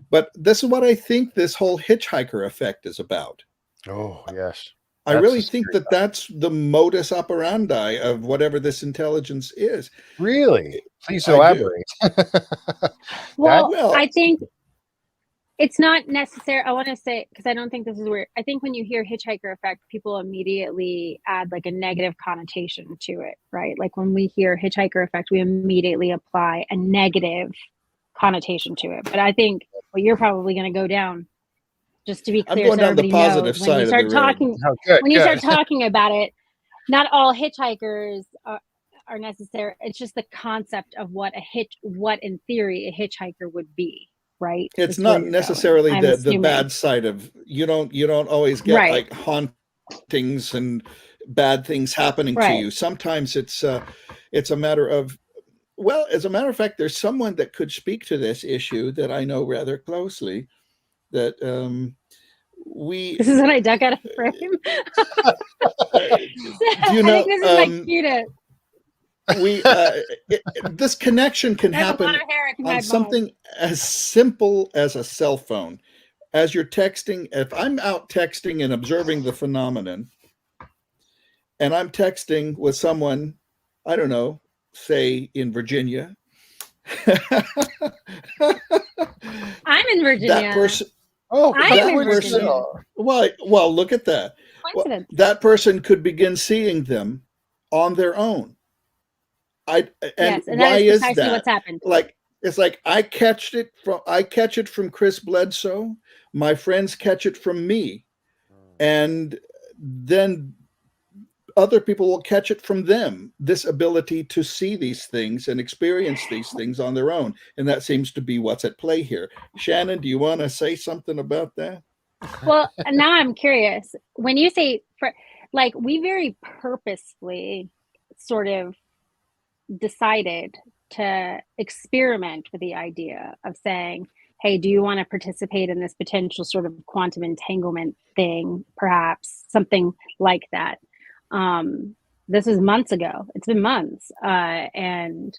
But this is what I think this whole hitchhiker effect is about. Oh, yes. I really think that's the modus operandi of whatever this intelligence is. Really? Please elaborate. Well, I think it's not necessary. I want to say, because I don't think this is weird. I think when you hear hitchhiker effect, people immediately add like a negative connotation to it, right? Like when we hear hitchhiker effect, we immediately apply a negative connotation to it. But I think you're probably going to go down, just to be clear. I'm going down the positive side of the road. When you start talking about it, not all hitchhikers are necessary. It's just the concept of what in theory a hitchhiker would be. Right. It's not necessarily the bad side of you don't always get like hauntings and bad things happening to you. Sometimes it's a matter of, well, as a matter of fact, there's someone that could speak to this issue that I know rather closely. That this is when I duck out of frame. You know, I think this is my cutest. This connection can happen on something as simple as a cell phone. As you're texting, if I'm out texting and observing the phenomenon, and I'm texting with someone, I don't know, say in Virginia. I'm in Virginia. That person. I'm in Virginia. Well, look at that. Coincidence. That person could begin seeing them on their own. And why is that? What's happened. Like it's like I catch it from Chris Bledsoe. My friends catch it from me, and then other people will catch it from them. This ability to see these things and experience these things on their own, and that seems to be what's at play here. Shannon, do you want to say something about that? Well, now I'm curious. When you say we very purposefully sort of decided to experiment with the idea of saying, hey, do you want to participate in this potential sort of quantum entanglement thing, perhaps something like that? This was months ago. It's been months. And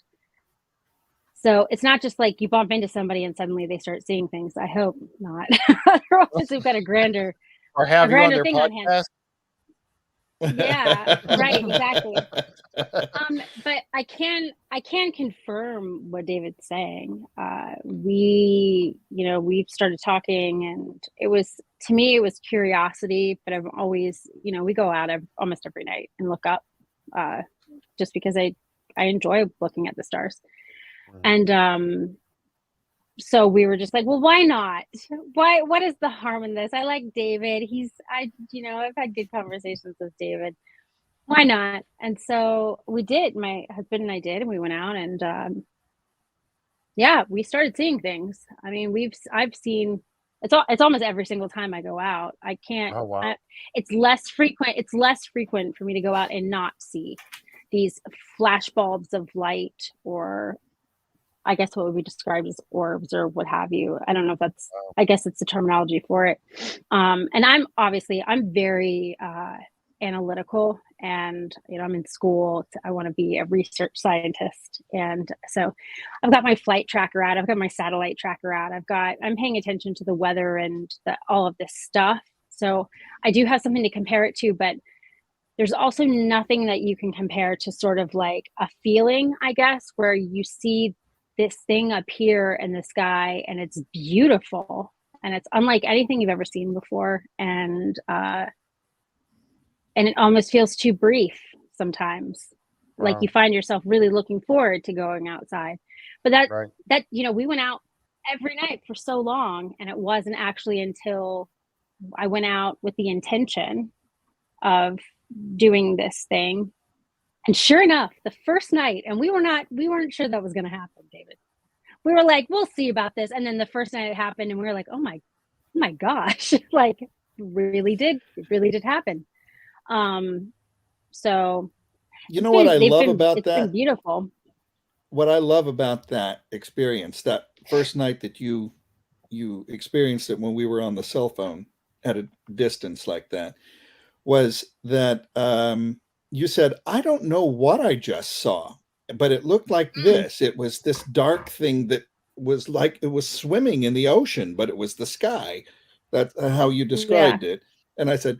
so it's not just like you bump into somebody and suddenly they start seeing things. I hope not. Otherwise we've got a grander thing on hand. Yeah, right, exactly. But I can confirm what David's saying. We've started talking, and to me it was curiosity, but I've always, we go out almost every night and look up, just because I enjoy looking at the stars. And so we were just like, well, why not? What is the harm in this? I like David. I've had good conversations with David. Why not? And so we did. My husband and I did, and we went out and we started seeing things. I mean, I've seen it's almost every single time I go out. I can't. Oh, wow. It's less frequent. It's less frequent for me to go out and not see these flash bulbs of light, or I guess what would be described as orbs or what have you. I don't know if that's, I guess it's the terminology for it. And I'm very analytical, and, I'm in school. I want to be a research scientist. And so I've got my flight tracker out. I've got my satellite tracker out. I'm paying attention to the weather and all of this stuff. So I do have something to compare it to, but there's also nothing that you can compare to sort of like a feeling, I guess, where you see this thing appear in the sky and it's beautiful and it's unlike anything you've ever seen before. And it almost feels too brief sometimes. Like Wow. you find yourself really looking forward to going outside. But that Right. that we went out every night for so long, and it wasn't actually until I went out with the intention of doing this thing. And sure enough, the first night, and we weren't sure that was going to happen, David. We were like, we'll see about this. And then the first night it happened, and we were like, oh my gosh, like it really did happen. So You know what I love about it's been that? beautiful. What I love about that experience, that first night that you experienced it when we were on the cell phone at a distance like that, was that you said, I don't know what I just saw, but it looked like this. It was this dark thing that was like it was swimming in the ocean, but it was the sky. That's how you described it. And I said,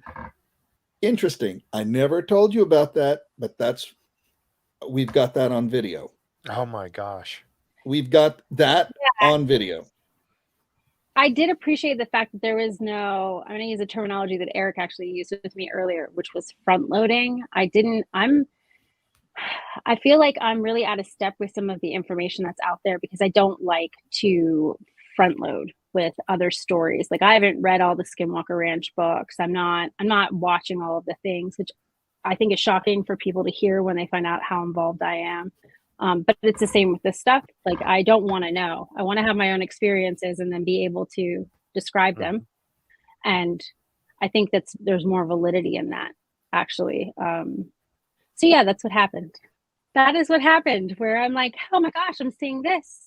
interesting. I never told you about that, but we've got that on video. Oh my gosh. We've got that on video. I did appreciate the fact that there was no, I'm going to use a terminology that Eric actually used with me earlier, which was front loading. I feel like I'm really out of step with some of the information that's out there because I don't like to front load with other stories. Like I haven't read all the Skinwalker Ranch books. I'm not watching all of the things, which I think is shocking for people to hear when they find out how involved I am. But it's the same with this stuff. Like I don't want to know. I want to have my own experiences and then be able to describe them. And I think there's more validity in that, actually. So yeah, that's what happened. That is what happened, where I'm like, oh my gosh, I'm seeing this.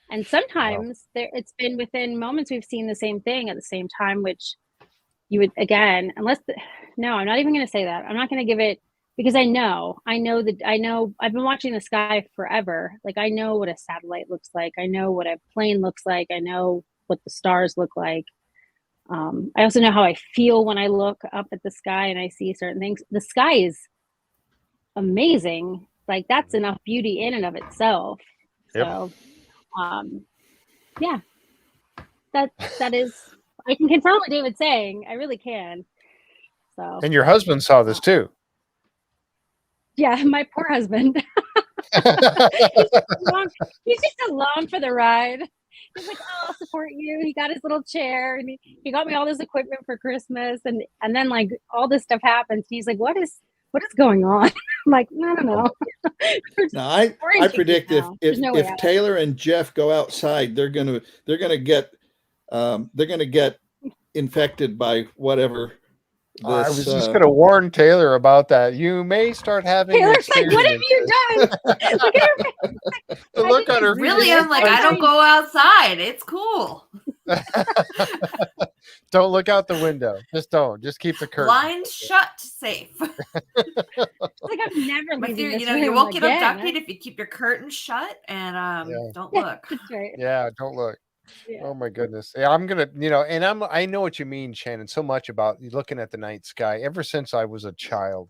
And sometimes it's been within moments we've seen the same thing at the same time, which you would, again, no, I'm not even going to say that. I'm not going to give it, because I know I've been watching the sky forever. Like I know what a satellite looks like. I know what a plane looks like. I know what the stars look like. I also know how I feel when I look up at the sky and I see certain things. The sky is amazing. Like that's enough beauty in and of itself. Yep. So, yeah, that is, I can confirm what David's saying. I really can. So. And your husband saw this too. Yeah, my poor husband. He's just along for the ride. He's like, oh, I'll support you. He got his little chair and he got me all this equipment for Christmas. And then like all this stuff happens. He's like, what is going on? I'm like, I don't know. No, I predict if Taylor and Jeff go outside, they're gonna get infected by whatever. I was just going to warn Taylor about that. You may start having. Taylor's like, "What have you done?" Look at her face. The look on her face. Really, I'm like, I don't go outside. It's cool. Don't look out the window. Just don't. Just keep the curtain. Blinds shut, safe. Like I'm never leaving. You won't get abducted if you keep your curtains shut and don't look. That's right. Yeah, don't look. Yeah. Oh my goodness. Yeah, I'm gonna, and I know what you mean, Shannon, so much about looking at the night sky. Ever since I was a child,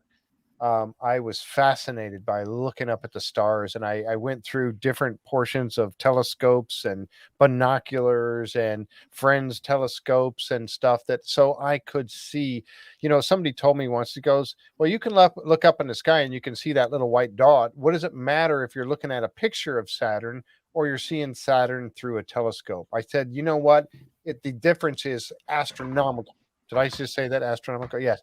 I was fascinated by looking up at the stars, and I went through different portions of telescopes and binoculars and friends' telescopes and stuff so I could see. Somebody told me once, he goes, well, you can look up in the sky and you can see that little white dot. What does it matter if you're looking at a picture of Saturn or you're seeing Saturn through a telescope? I said, you know what? The difference is astronomical. Did I just say that? Astronomical? Yes.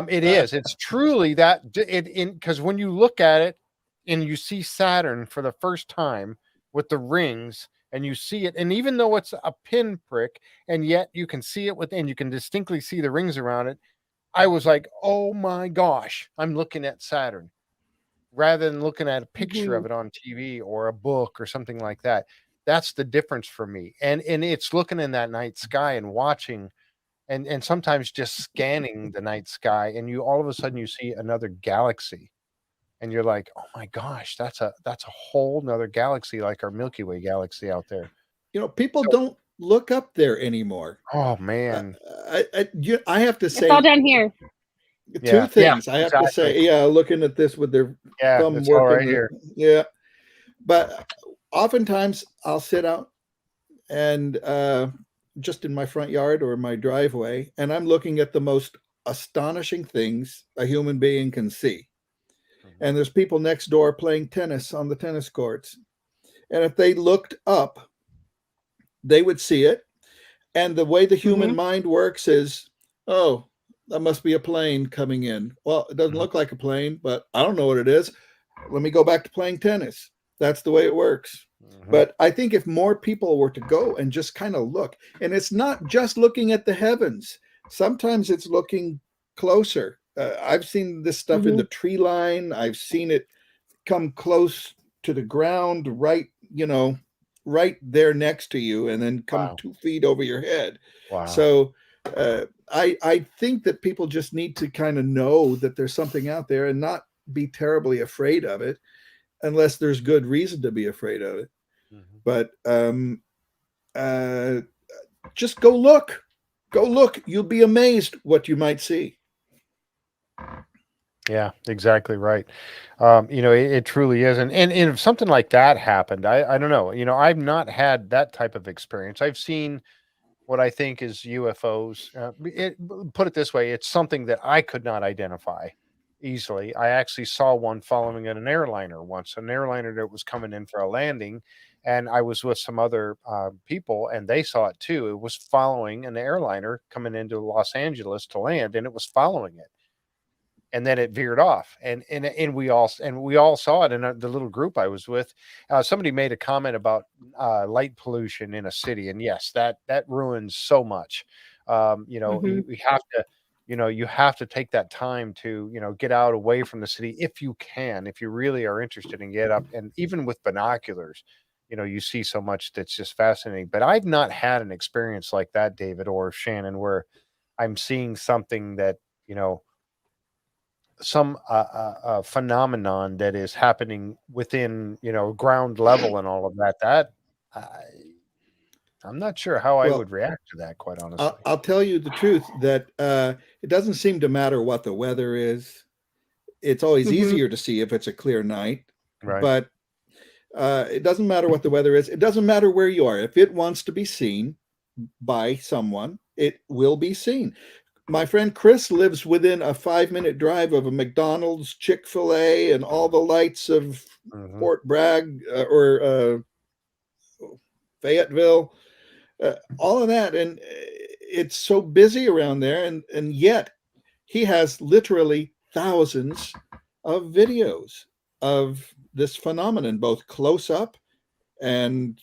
It is. It's truly that because when you look at it and you see Saturn for the first time with the rings and you see it, and even though it's a pinprick and yet you can see it within, you can distinctly see the rings around it. I was like, oh my gosh, I'm looking at Saturn, rather than looking at a picture of it on TV or a book or something like that. That's the difference for me. And it's looking in that night sky and watching and sometimes just scanning the night sky, and all of a sudden you see another galaxy and you're like, oh my gosh, that's a whole nother galaxy, like our Milky Way galaxy out there. People don't look up there anymore. Oh man. I have to say, it's all down here. Two things I have to say. Looking at this with their thumb working right here. Yeah, but oftentimes I'll sit out and just in my front yard or my driveway, and I'm looking at the most astonishing things a human being can see. and there's people next door playing tennis on the tennis courts. And if they looked up, they would see it. And the way the human mind works is, oh, that must be a plane coming in. Well, it doesn't look like a plane, but I don't know what it is. Let me go back to playing tennis. That's the way it works. But I think if more people were to go and just kind of look, and it's not just looking at the heavens, sometimes it's looking closer. I've seen this stuff in the tree line. I've seen it come close to the ground, right there next to you, and then come 2 feet over your head. Wow. So I think that people just need to kind of know that there's something out there and not be terribly afraid of it, unless there's good reason to be afraid of it. But just go look. You'll be amazed what you might see. Yeah, exactly right. It truly is. And if something like that happened, I don't know, I've not had that type of experience. I've seen what I think is UFOs. Put it this way, it's something that I could not identify easily. I actually saw one following an airliner once, an airliner that was coming in for a landing, and I was with some other people, and they saw it too. It was following an airliner coming into Los Angeles to land, and it was following it. And then it veered off, and we all saw it in the little group I was with. Somebody made a comment about light pollution in a city, and yes, that ruins so much. You have to, you have to take that time to get out away from the city if you can, if you really are interested in get up. And even with binoculars, you see so much that's just fascinating. But I've not had an experience like that, David or Shannon, where I'm seeing something that some phenomenon that is happening within ground level and all of that I'm not sure how I would react to that, quite honestly. I'll tell you the truth that it doesn't seem to matter what the weather is. It's always easier to see if it's a clear night, right? But it doesn't matter what the weather is. It doesn't matter where you are. If it wants to be seen by someone, it will be seen. My friend Chris lives within a 5-minute drive of a McDonald's, Chick-fil-A, and all the lights of Fort Bragg or Fayetteville, all of that. And it's so busy around there. And yet he has literally thousands of videos of this phenomenon, both close up and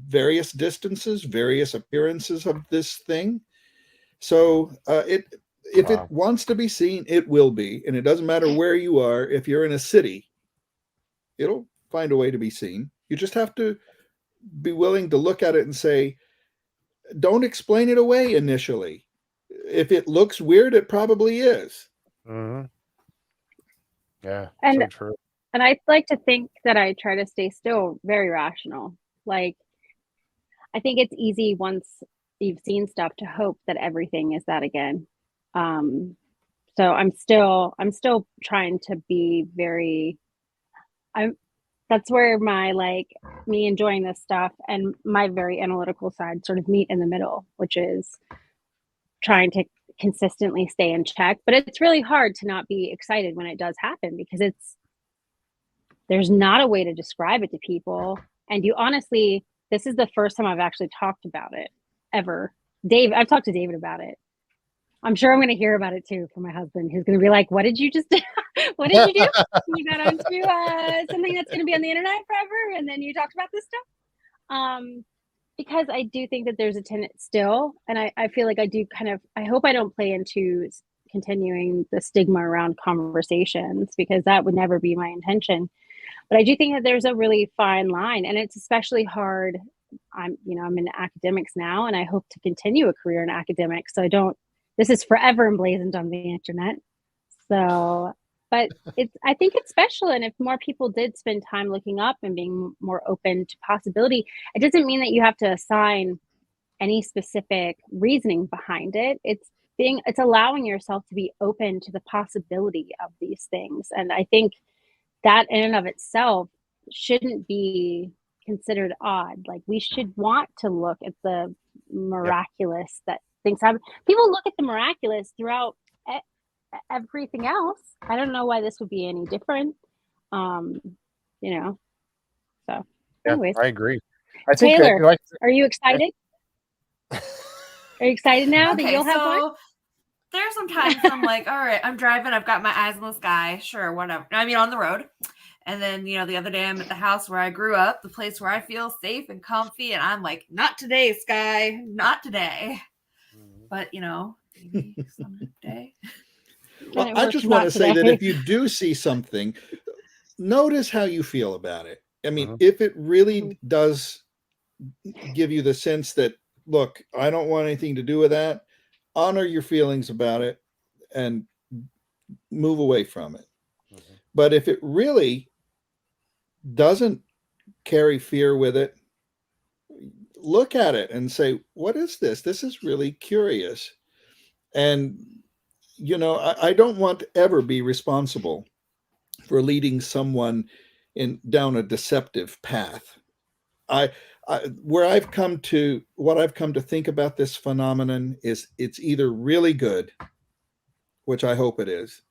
various distances, various appearances of this thing. So if it wants to be seen, it will be. And it doesn't matter where you are. If you're in a city, it'll find a way to be seen. You just have to be willing to look at it and say, don't explain it away initially. If it looks weird, it probably is. Yeah, and so true. And I like to think that I try to stay still very rational. Like, I think it's easy once you've seen stuff to hope that everything is that again. So I'm still trying to be very, that's where my, me enjoying this stuff and my very analytical side sort of meet in the middle, which is trying to consistently stay in check. But it's really hard to not be excited when it does happen, because there's not a way to describe it to people. And you honestly, this is the first time I've actually talked about it ever. I've talked to David about it. I'm sure I'm going to hear about it too from my husband, who's going to be like, what did you just do? What did you do? You got onto something that's going to be on the internet forever, and then you talked about this stuff? Because I do think that there's a tendency still, and I feel like I do I hope I don't play into continuing the stigma around conversations, because that would never be my intention. But I do think that there's a really fine line, and it's especially hard. I'm in academics now, and I hope to continue a career in academics. So this is forever emblazoned on the internet. So, but I think it's special. And if more people did spend time looking up and being more open to possibility, it doesn't mean that you have to assign any specific reasoning behind it. It's allowing yourself to be open to the possibility of these things. And I think that in and of itself shouldn't be considered odd. Like, we should want to look at the miraculous that things happen. People look at the miraculous throughout everything else. I don't know why this would be any different. You know. So, Yeah, anyways, I agree. I think Taylor, like, are you excited? Are you excited now that Okay, you'll have one? so there's some times I'm like, all right, I'm driving, I've got my eyes on the sky, sure, whatever. I mean, on the road. And then, you know, the other day I'm at the house where I grew up, the place where I feel safe and comfy, and I'm like, not today, sky, not today. But, you know, maybe someday. Well, I just want to say that if you do see something, notice how you feel about it. I mean, if it really does give you the sense that, look, I don't want anything to do with that, honor your feelings about it and move away from it. But if it really doesn't carry fear with it, look at it and say, what is this? This is really curious. And, you know, I don't want to ever be responsible for leading someone down a deceptive path. What I've come to think about this phenomenon is it's either really good, which I hope it is,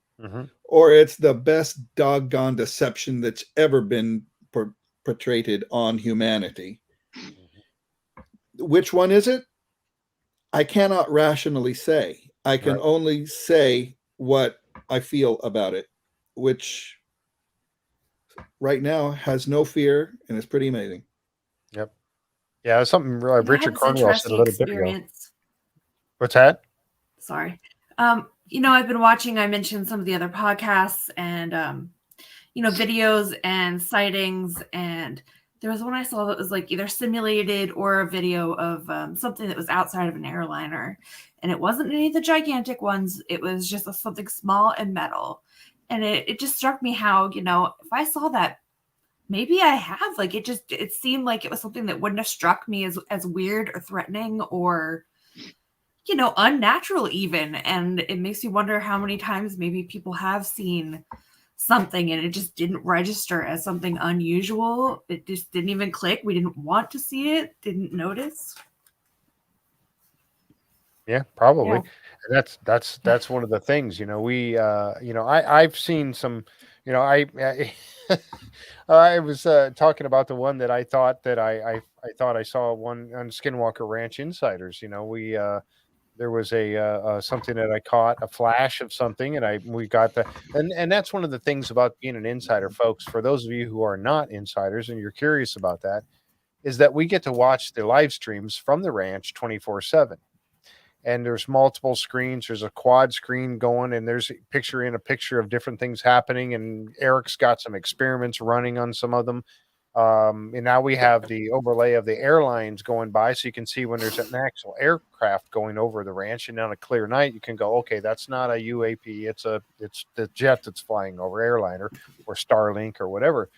or it's the best doggone deception that's ever been portrayed on humanity. Which one is it? I cannot rationally say. I can only say what I feel about it, which right now has no fear and is pretty amazing. Yep. Yeah, it's something Richard Cornwell said a little bit ago. What's that? Sorry. You know, I've been watching, I mentioned some of the other podcasts and, you know, videos and sightings. And there was one I saw that was like either simulated or a video of something that was outside of an airliner. And it wasn't any of the gigantic ones. It was just something small and metal. And it just struck me how, you know, if I saw that, maybe I have, like, it seemed like it was something that wouldn't have struck me as weird or threatening or, you know, unnatural even. And it makes you wonder how many times maybe people have seen something and it just didn't register as something unusual. It just didn't even click. We didn't want to see it, didn't notice. Yeah, probably. Yeah. That's one of the things, you know, I've seen some, you know, I was talking about the one that I thought that I thought I saw one on Skinwalker Ranch Insiders. You know, there was a something that I caught, a flash of something, and we got and that's one of the things about being an insider, folks. For those of you who are not insiders and you're curious about that, is that we get to watch the live streams from the ranch 24/7. And there's multiple screens. There's a quad screen going, and there's a picture of different things happening. And Eric's got some experiments running on some of them. And now we have the overlay of the airlines going by, so you can see when there's an actual aircraft going over the ranch. And on a clear night, you can go, okay, that's not a UAP. It's the jet that's flying over, airliner or Starlink or whatever.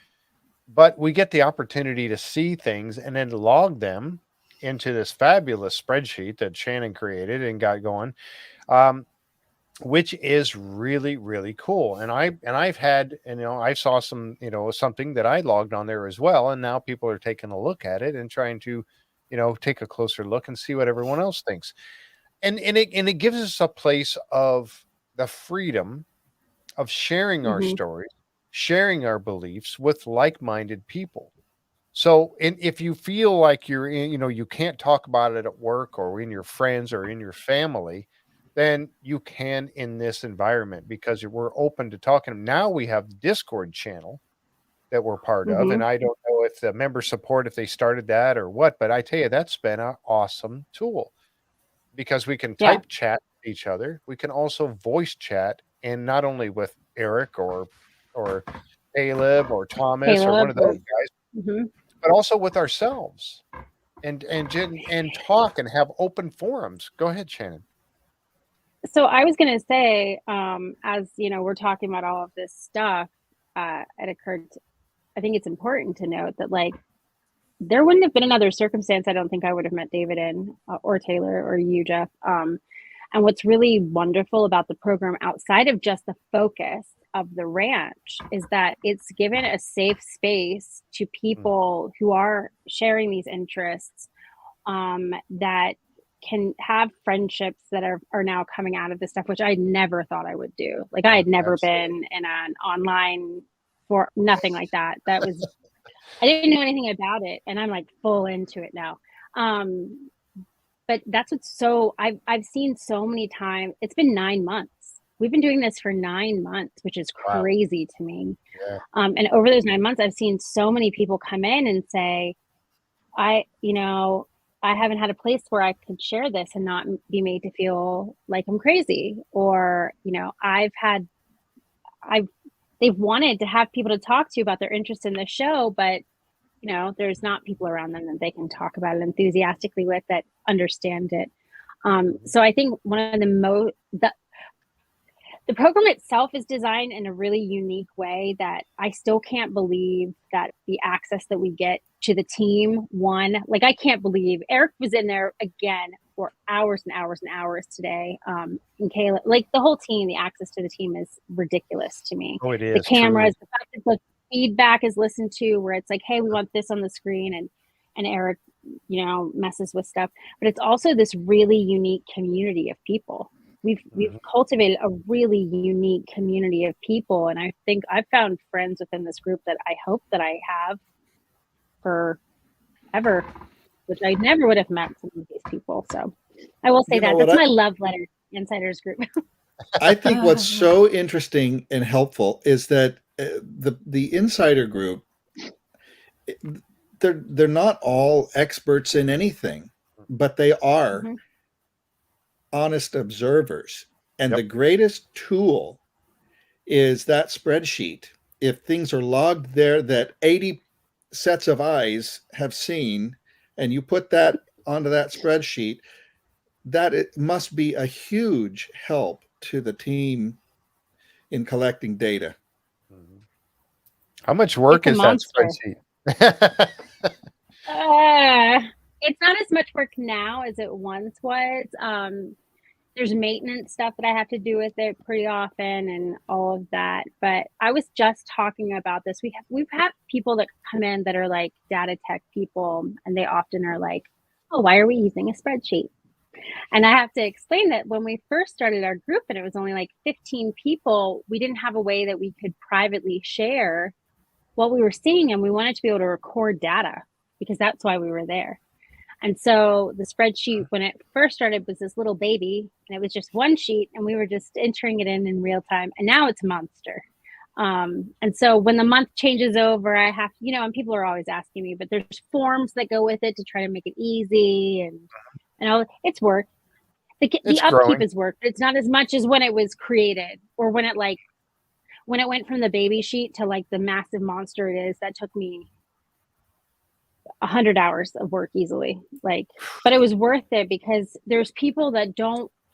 But we get the opportunity to see things and then log them into this fabulous spreadsheet that Shannon created and got going, which is really, really cool. And I've had, and, you know, I saw some, you know, something that I logged on there as well. And now people are taking a look at it and trying to, you know, take a closer look and see what everyone else thinks. And it gives us a place of the freedom of sharing our stories, sharing our beliefs with like-minded people. So, if you feel like you can't talk about it at work or in your friends or in your family, then you can in this environment because we're open to talking. Now we have the Discord channel that we're part of, and I don't know if the member support, if they started that or what, but I tell you, that's been an awesome tool because we can type chat with each other. We can also voice chat, and not only with Eric or Caleb or Thomas or one of those guys. But also with ourselves and talk and have open forums. Go ahead, Shannon. So I was going to say, as you know, we're talking about all of this stuff, it occurred, I think it's important to note that, like, there wouldn't have been another circumstance I don't think I would have met David in, or Taylor or you, Jeff. And what's really wonderful about the program outside of just the focus of the ranch is that it's given a safe space to people who are sharing these interests, that can have friendships that are now coming out of this stuff, which I never thought I would do. Like I had never been in an online for nothing like that. That was, I didn't know anything about it, and I'm like full into it now. But that's what's so, I've seen so many times. It's been 9 months. We've been doing this for 9 months, which is crazy to me. Yeah. And over those 9 months, I've seen so many people come in and say, I haven't had a place where I could share this and not be made to feel like I'm crazy. Or, they've wanted to have people to talk to about their interest in the show, but there's not people around them that they can talk about it enthusiastically with that understand it. So I think one of the program itself is designed in a really unique way that I still can't believe that the access that we get to the team, like I can't believe Eric was in there again for hours and hours and hours today. And Kayla, like the whole team, the access to the team is ridiculous to me. Oh, it is. The cameras, truly. the fact that the feedback is listened to, where it's like, hey, we want this on the screen, and Eric, messes with stuff. But it's also this really unique community of people. We've cultivated a really unique community of people, and I think I've found friends within this group that I hope that I have forever, which I never would have met some of these people. So I will say that's my love letter, Insiders Group. I think what's so interesting and helpful is that the Insider Group, they're not all experts in anything, but they are honest observers. And the greatest tool is that spreadsheet. If things are logged there that 80 sets of eyes have seen, and you put that onto that spreadsheet, that it must be a huge help to the team in collecting data. How much work is that spreadsheet? It's not as much work now as it once was. There's maintenance stuff that I have to do with it pretty often and all of that. But I was just talking about this. We've had people that come in that are like data tech people, and they often are like, oh, why are we using a spreadsheet? And I have to explain that when we first started our group and it was only like 15 people, we didn't have a way that we could privately share what we were seeing, and we wanted to be able to record data because that's why we were there. And so the spreadsheet, when it first started, was this little baby, and it was just one sheet, and we were just entering it in real time. And now it's a monster. And so when the month changes over, I have, and people are always asking me, but there's forms that go with it to try to make it easy, and all. It's work. The upkeep growing. Is work, but it's not as much as when it was created, or when it went from the baby sheet to like the massive monster it is. That took me 100 hours of work easily, but it was worth it because there's people that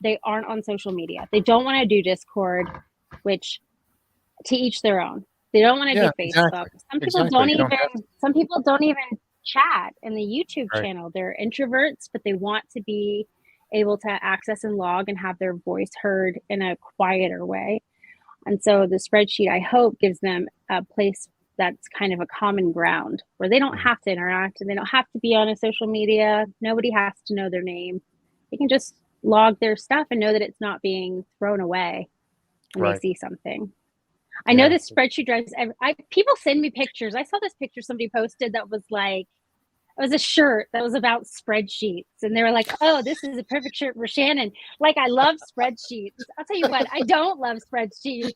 they aren't on social media. They don't want to do Discord, which to each their own. They don't want to do Facebook. Exactly. Some people don't even chat in the YouTube channel. They're introverts, but they want to be able to access and log and have their voice heard in a quieter way. And so the spreadsheet, I hope, gives them a place that's kind of a common ground where they don't have to interact and they don't have to be on a social media. Nobody has to know their name. They can just log their stuff and know that it's not being thrown away when they see something. I know this spreadsheet drives. People send me pictures. I saw this picture somebody posted that was like, it was a shirt that was about spreadsheets. And they were like, oh, this is a perfect shirt for Shannon. Like, I love spreadsheets. I'll tell you what, I don't love spreadsheets.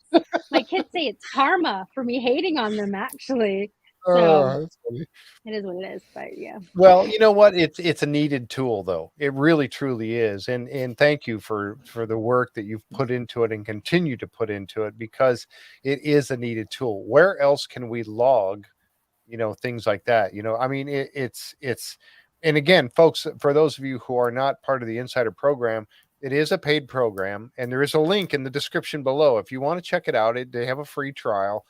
My kids say it's karma for me hating on them, actually. So that's funny. It is what it is, but yeah. Well, you know what? It's a needed tool, though. It really, truly is. And thank you for the work that you've put into it and continue to put into it, because it is a needed tool. Where else can we log things like that? I mean, it's, and again, folks, for those of you who are not part of the Insider program, it is a paid program, and there is a link in the description below. If you want to check it out, they have a free trial.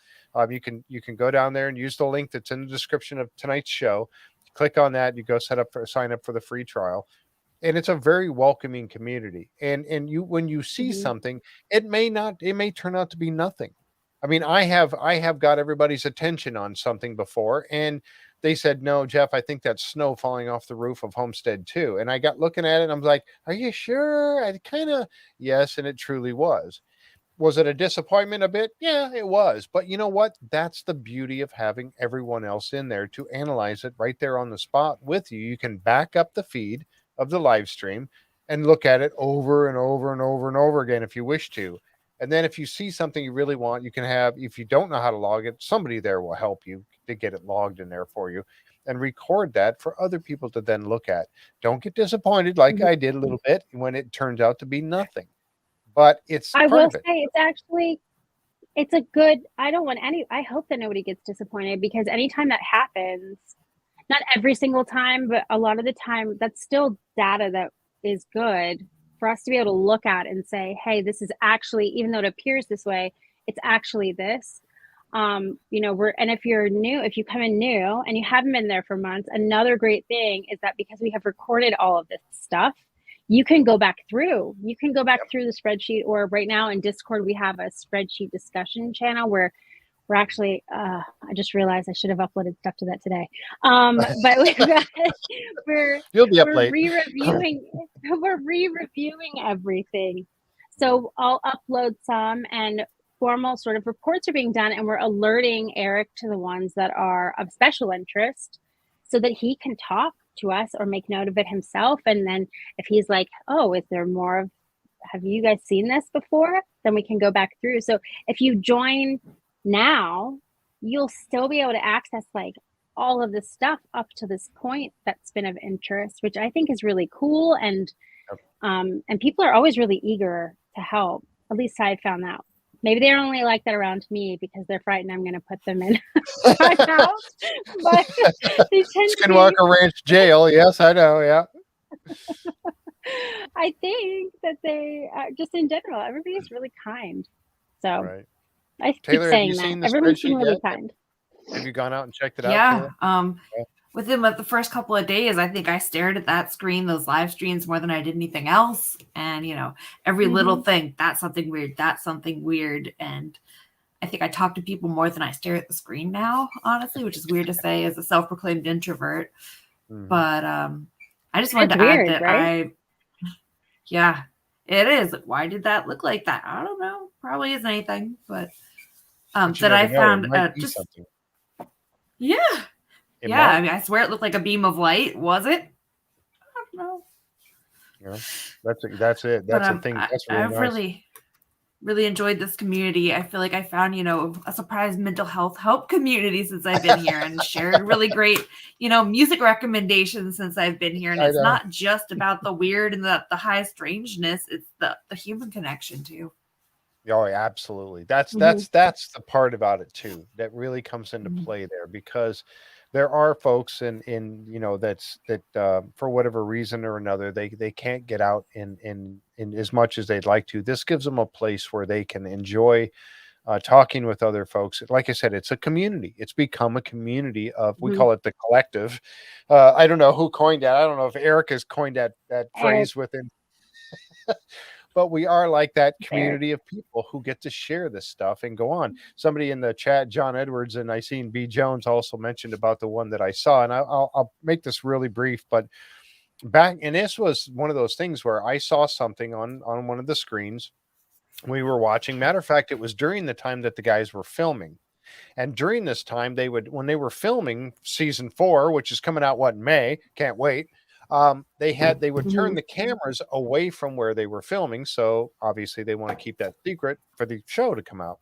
You can go down there and use the link that's in the description of tonight's show. Click on that. You go sign up for the free trial. And it's a very welcoming community. And when you see something, it may turn out to be nothing. I mean, I have got everybody's attention on something before, and they said, "No, Jeff, I think that's snow falling off the roof of Homestead 2." And I got looking at it and I'm like, "Are you sure?" I kind of, yes, and it truly was. Was it a disappointment a bit? Yeah, it was. But you know what? That's the beauty of having everyone else in there to analyze it right there on the spot with you. You can back up the feed of the live stream and look at it over and over and over and over again if you wish to. And then if you see something you really want, you can have, if you don't know how to log it, somebody there will help you to get it logged in there for you and record that for other people to then look at. Don't get disappointed like I did a little bit when it turns out to be nothing. But it's I part will of it. say it's a good, I hope that nobody gets disappointed, because anytime that happens, not every single time, but a lot of the time, that's still data that is good for us to be able to look at and say, hey, this is actually, even though it appears this way, it's actually this. And if you're new, if you come in new and you haven't been there for months, another great thing is that because we have recorded all of this stuff, you can go back through. You can go back through the spreadsheet, or right now in Discord, we have a spreadsheet discussion channel where we're actually, I just realized I should have uploaded stuff to that today. But You'll be up late. We're re-reviewing everything. So I'll upload some, and formal sort of reports are being done, and we're alerting Eric to the ones that are of special interest so that he can talk to us or make note of it himself. And then if he's like, oh, is there more of, have you guys seen this before? Then we can go back through. So if you join now, you'll still be able to access like all of this stuff up to this point that's been of interest, which I think is really cool. And people are always really eager to help. At least I found out. Maybe they're only like that around me because they're frightened I'm going to put them in my house. But they tend Skinwalker Ranch jail. Yes, I know. Yeah. I think that they just in general, everybody's really kind. So right. I keep Taylor, saying have you seen that the everyone's been spreadsheet really yet? kind. Have you gone out and checked it out? Yeah. Taylor? Within the first couple of days, I think I stared at that screen, those live streams, more than I did anything else. And, every little thing, that's something weird. That's something weird. And I think I talk to people more than I stare at the screen now, honestly, which is weird to say as a self-proclaimed introvert. Mm-hmm. But I just wanted to add that right? Yeah, it is. Why did that look like that? I don't know. Probably isn't anything, but that I found just something. Yeah. Yeah, I mean, I swear it looked like a beam of light. Was it? I don't know. Yeah, that's it. That's the thing. That's really I've nice. really enjoyed this community. I feel like I found, a surprise mental health help community since I've been here, and shared really great, music recommendations since I've been here. And it's not just about the weird and the high strangeness. It's the human connection too. Oh, absolutely. That's the part about it too that really comes into play there, because there are folks that for whatever reason or another they can't get out in as much as they'd like to. This gives them a place where they can enjoy talking with other folks. Like I said, it's a community. It's become a community of, we call it the collective. I don't know who coined that. I don't know if Eric has coined that phrase within. But we are like that community of people who get to share this stuff and go on. Somebody in the chat, John Edwards, and I seen B. Jones also mentioned about the one that I saw. And I'll make this really brief, but and this was one of those things where I saw something on one of the screens we were watching. Matter of fact, it was during the time that the guys were filming. And during this time, when they were filming season 4, which is coming out, in May, can't wait. They would turn the cameras away from where they were filming. So obviously they want to keep that secret for the show to come out.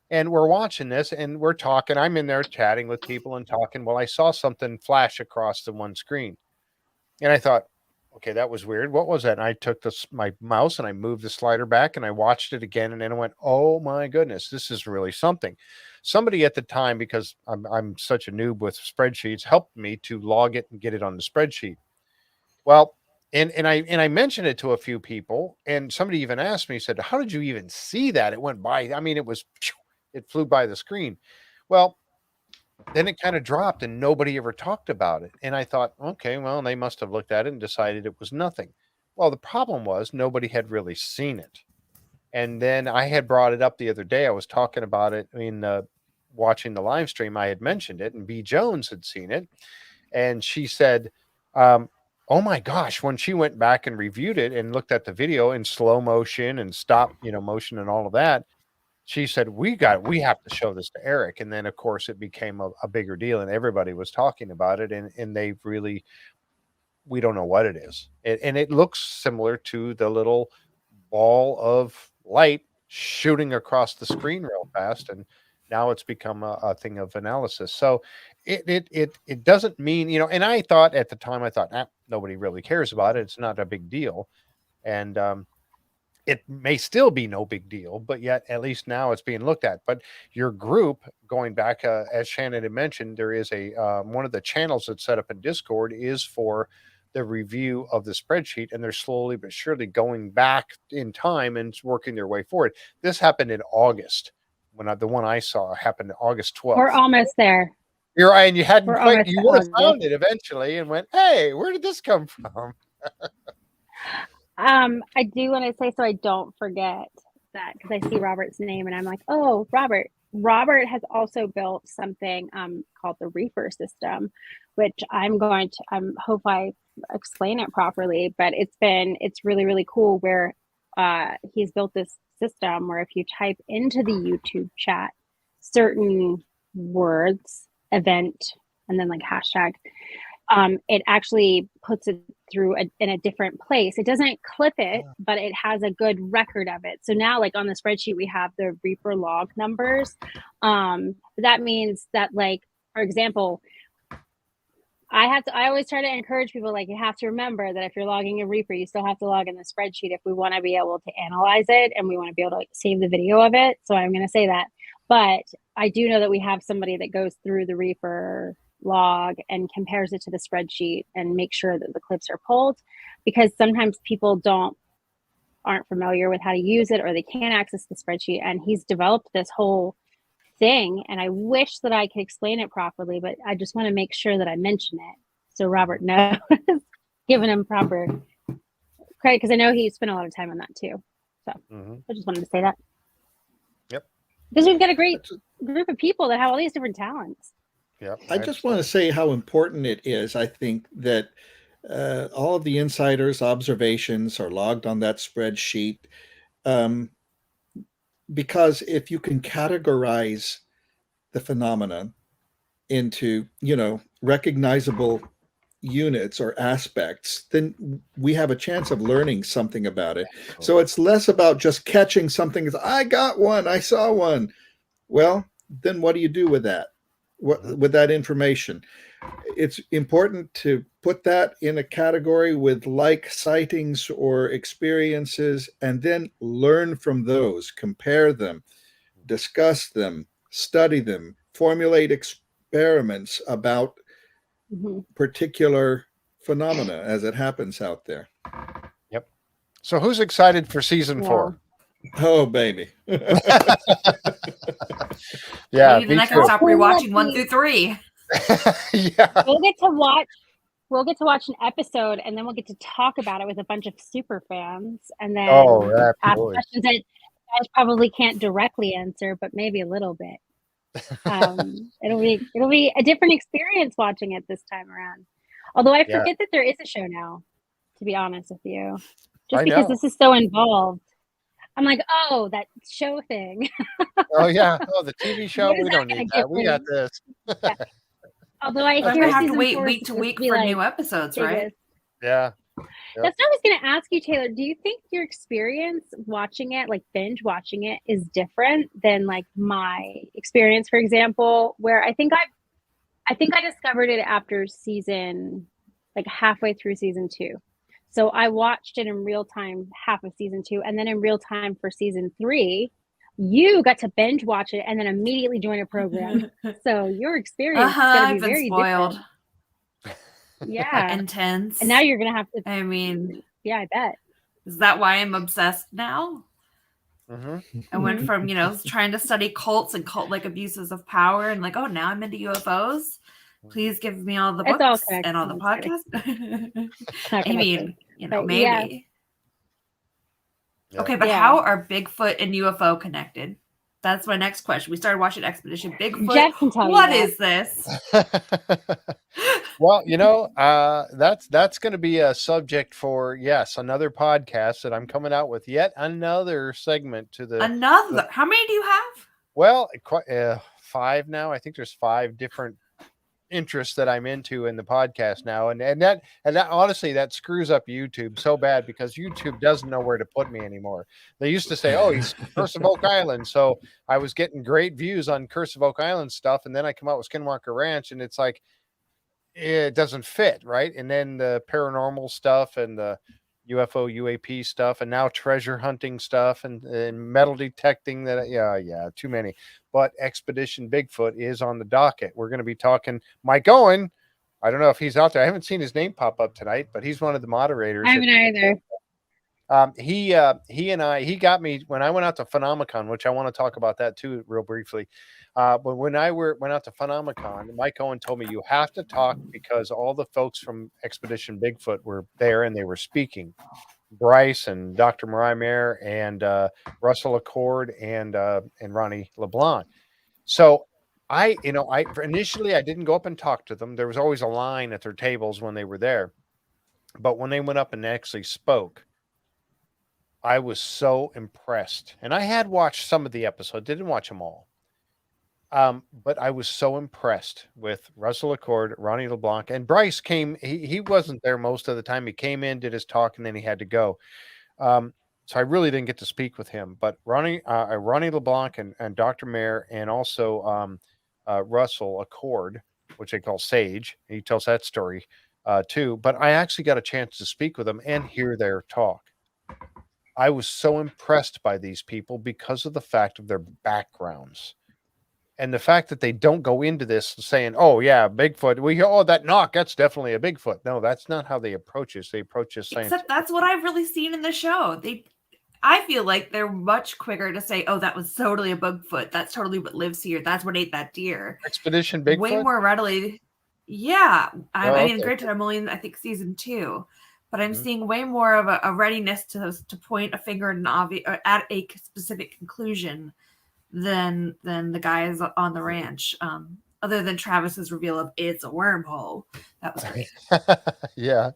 And we're watching this and we're talking. I'm in there chatting with people and talking. Well, I saw something flash across the one screen and I thought, okay, that was weird. What was that? And I took my mouse and I moved the slider back and I watched it again. And then I went, oh my goodness, this is really something. Somebody at the time, because I'm such a noob with spreadsheets, helped me to log it and get it on the spreadsheet. Well, and I mentioned it to a few people, and somebody even asked me, said, how did you even see that? It went by. I mean, it flew by the screen. Well, then it kind of dropped and nobody ever talked about it. And I thought, okay, well, they must have looked at it and decided it was nothing. Well, the problem was nobody had really seen it. And then I had brought it up the other day. I was talking about it in watching the live stream. I had mentioned it, and B. Jones had seen it. And she said, oh my gosh, when she went back and reviewed it and looked at the video in slow motion and stop, motion and all of that, she said, we have to show this to Eric. And then of course it became a bigger deal, and everybody was talking about it, and they've really, we don't know what it is. And it looks similar to the little ball of light shooting across the screen real fast. And now it's become a thing of analysis. So it doesn't mean, and I thought at the time, nobody really cares about it. It's not a big deal. And it may still be no big deal, but yet at least now it's being looked at. But your group, going back, as Shannon had mentioned, there is a one of the channels that's set up in Discord is for the review of the spreadsheet, and they're slowly but surely going back in time and working their way forward. This happened in August. The one I saw happened August 12th. We're almost there. You're right, and you hadn't We're quite, almost you would have August. found it eventually and went, hey, where did this come from? I do want to say, so I don't forget that, because I see Robert's name and I'm like, oh, Robert. Robert has also built something called the Reaper system, which I'm going to, hope I explain it properly, but it's really, really cool, where he's built this system where if you type into the YouTube chat certain words, event, and then like hashtag, it actually puts it through in a different place. It doesn't clip it, but it has a good record of it. So now, like on the spreadsheet, we have the Reaper log numbers. That means that, like, for example, I always try to encourage people, like, you have to remember that if you're logging a Reaper, you still have to log in the spreadsheet if we want to be able to analyze it and we want to be able to save the video of it. So I'm going to say that. But I do know that we have somebody that goes through the Reaper log and compares it to the spreadsheet and make sure that the clips are pulled, because sometimes people aren't familiar with how to use it, or they can't access the spreadsheet. And he's developed this whole thing, and I wish that I could explain it properly, but I just want to make sure that I mention it so Robert knows, giving him proper credit, because I know he spent a lot of time on that too. So I just wanted to say that. Yep. Because we've got a great group of people that have all these different talents. Yep. I just want to say how important it is. I think that all of the insiders' observations are logged on that spreadsheet, because if you can categorize the phenomenon into, recognizable units or aspects, then we have a chance of learning something about it. So it's less about just catching something. I got one, I saw one. Well, then what do you do with that? With that information? It's important to put that in a category with like sightings or experiences, and then learn from those, compare them, discuss them, study them, formulate experiments about particular phenomena as it happens out there. Yep. So who's excited for season 4? Oh, baby. Yeah. Maybe then I can stop rewatching 1 through 3. Yeah. We'll get to watch an episode, and then we'll get to talk about it with a bunch of super fans, and then ask questions that I probably can't directly answer, but maybe a little bit. It'll be a different experience watching it this time around. Although I forget that there is a show now, to be honest with you, just because this is so involved. I'm like, oh, that show thing. Oh yeah. Oh, the TV show. We don't need that. We got this. Yeah. Although I'm going to have to wait week to week for new episodes, right? Yeah. Yep. That's what I was going to ask you, Taylor. Do you think your experience watching it, like binge watching it, is different than like my experience, for example, where I think I discovered it after like halfway through season 2. So I watched it in real time, half of season 2, and then in real time for season 3. You got to binge watch it and then immediately join a program. So your experience is going to be very spoiled. Different. Yeah. Intense. And now you're going to have to. I mean, yeah, I bet. Is that why I'm obsessed now? I went from, trying to study cults and cult-like abuses of power, and like, oh, now I'm into UFOs. Please give me all the books and all the podcasts. I mean, maybe. Yeah. Yeah. Okay, but Yeah. how are Bigfoot and UFO connected? That's my next question. We started watching Expedition Bigfoot. Jeff can tell you What that. is this? Well, that's going to be a subject for another podcast that I'm coming out with, yet another segment to the Another. How many do you have? well, 5 now. I think there's 5 different interests that I'm into in the podcast now, and that honestly that screws up YouTube so bad because YouTube doesn't know where to put me anymore. They used to say, "Oh, he's Curse of Oak Island," so I was getting great views on Curse of Oak Island stuff, and then I come out with Skinwalker Ranch, and it's like it doesn't fit, right? And then the paranormal stuff and the UFO UAP stuff, and now treasure hunting stuff and metal detecting too many. But Expedition Bigfoot is on the docket. We're going to be talking Mike Owen. I don't know if he's out there. I haven't seen his name pop up tonight, but he's one of the moderators. I haven't either. He got me when I went out to Phenomicon, which I want to talk about that too real briefly. But when I went out to Phenomicon, Mike Owen told me you have to talk because all the folks from Expedition Bigfoot were there and they were speaking. Bryce and Dr. Mariah Mayer and Russell Accord and Ronnie LeBlanc. So I initially I didn't go up and talk to them. There was always a line at their tables when they were there. But when they went up and actually spoke, I was so impressed. And I had watched some of the episodes, didn't watch them all. But I was so impressed with Russell Accord, Ronnie LeBlanc, and Bryce came. He wasn't there most of the time. He came in, did his talk, and then he had to go. So I really didn't get to speak with him. But Ronnie LeBlanc and Dr. Mayer and also Russell Accord, which they call Sage. He tells that story too. But I actually got a chance to speak with them and hear their talk. I was so impressed by these people because of the fact of their backgrounds. And the fact that they don't go into this saying, "Oh yeah, Bigfoot." That knock, that's definitely a Bigfoot. No, that's not how they approach this. They approach this saying, Except that's what I've really seen in the show. I feel like they're much quicker to say, "Oh, that was totally a Bigfoot. That's totally what lives here. That's what ate that deer." Expedition Bigfoot. Way more readily. Yeah, I mean, okay. granted, I'm only in season 2, but I'm seeing way more of a readiness to point a finger at a specific conclusion than the guys on the ranch. Other than Travis's reveal of it's a wormhole, that was great. Yeah.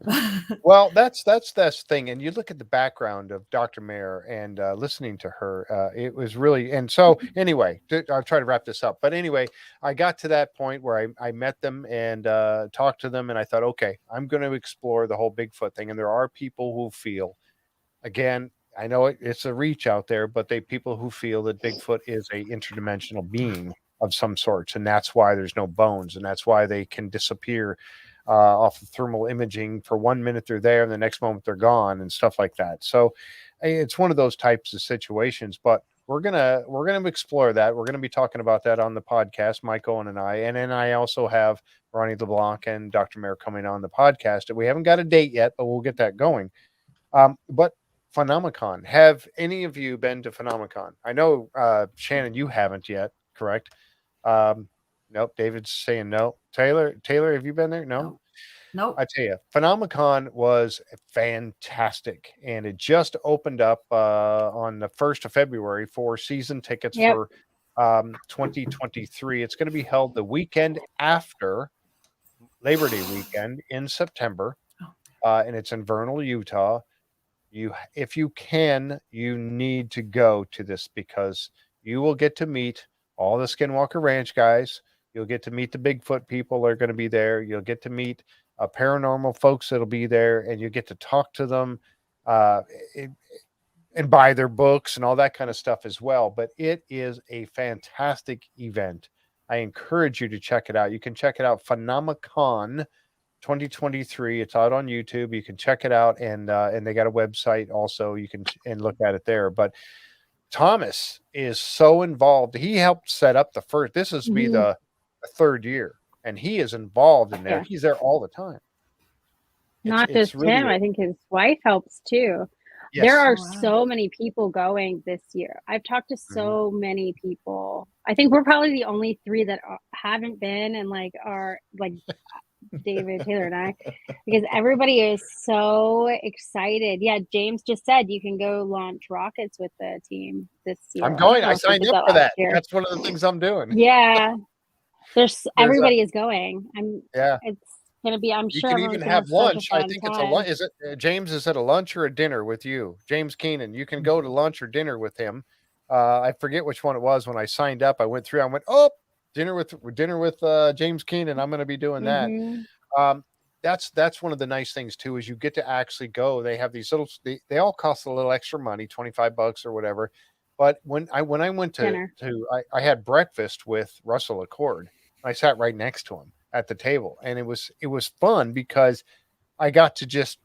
Well, that's the thing. And you look at the background of Dr. Mayer and listening to her, it was really. And so anyway, I'll try to wrap this up. But anyway, I got to that point where I met them and talked to them, and I thought, okay, I'm going to explore the whole Bigfoot thing. And there are people who feel, again, I know it's a reach out there, but people who feel that Bigfoot is a interdimensional being of some sorts, and that's why there's no bones, and that's why they can disappear off of thermal imaging. For 1 minute they're there, and the next moment they're gone, and stuff like that. So it's one of those types of situations. But we're gonna explore that. We're gonna be talking about that on the podcast, Mike Owen and I, and then I also have Ronnie LeBlanc and Dr. Mayer coming on the podcast. We haven't got a date yet, but we'll get that going. But Phenomicon. Have any of you been to Phenomicon? I know, Shannon, you haven't yet, correct? Nope. David's saying no. Taylor, have you been there? No. Nope. I tell you, Phenomicon was fantastic, and it just opened up on the 1st of February for season tickets for 2023. It's going to be held the weekend after Labor Day weekend in September, and it's in Vernal, Utah. If you can, you need to go to this because you will get to meet all the Skinwalker Ranch guys. You'll get to meet the Bigfoot people that are going to be there. You'll get to meet paranormal folks that'll be there, and you get to talk to them and buy their books and all that kind of stuff as well. But it is a fantastic event. I encourage you to check it out. You can check it out, Phenomicon 2023. It's out on YouTube. You can check it out, and they got a website also. You can look at it there. But Thomas is so involved. He helped set up the first. This is be the 3rd year, and he is involved in there. Yeah. He's there all the time. Not just really him. I think his wife helps too. Yes. There are so many people going this year. I've talked to so many people. I think we're probably the only 3 that haven't been and are David, Taylor, and I, because everybody is so excited. Yeah, James just said you can go launch rockets with the team this year. I'm going. don't know I if we signed did up for last that. year. That's one of the things I'm doing. Yeah, There's everybody is going. yeah. It's gonna be. I'm You sure can everyone's even gonna have have such a lunch. I fun think it's a time. lunch. Is it James? Is it a lunch or a dinner with you, James Keenan? You can go to lunch or dinner with him. I forget which one it was when I signed up. I went through. I went, oh, dinner with James Keenan. I'm going to be doing that. Mhm. That's one of the nice things too, is you get to actually go. They have these little. They all cost a little extra money, $25 or whatever. But when I went Dinner. I had breakfast with Russell Accord. I sat right next to him at the table, and it was fun because I got to just,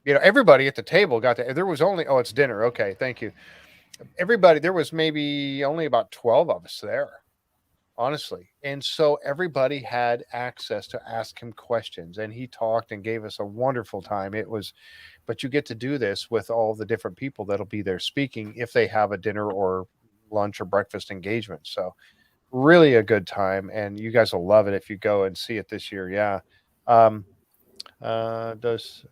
everybody at the table got to. There was only it's dinner. Okay, thank you. Everybody, there was maybe only about 12 of us there, honestly, and so everybody had access to ask him questions, and he talked and gave us a wonderful time. But you get to do this with all the different people that'll be there speaking if they have a dinner or lunch or breakfast engagement. So really a good time, and you guys will love it if you go and see it this year. Yeah. Does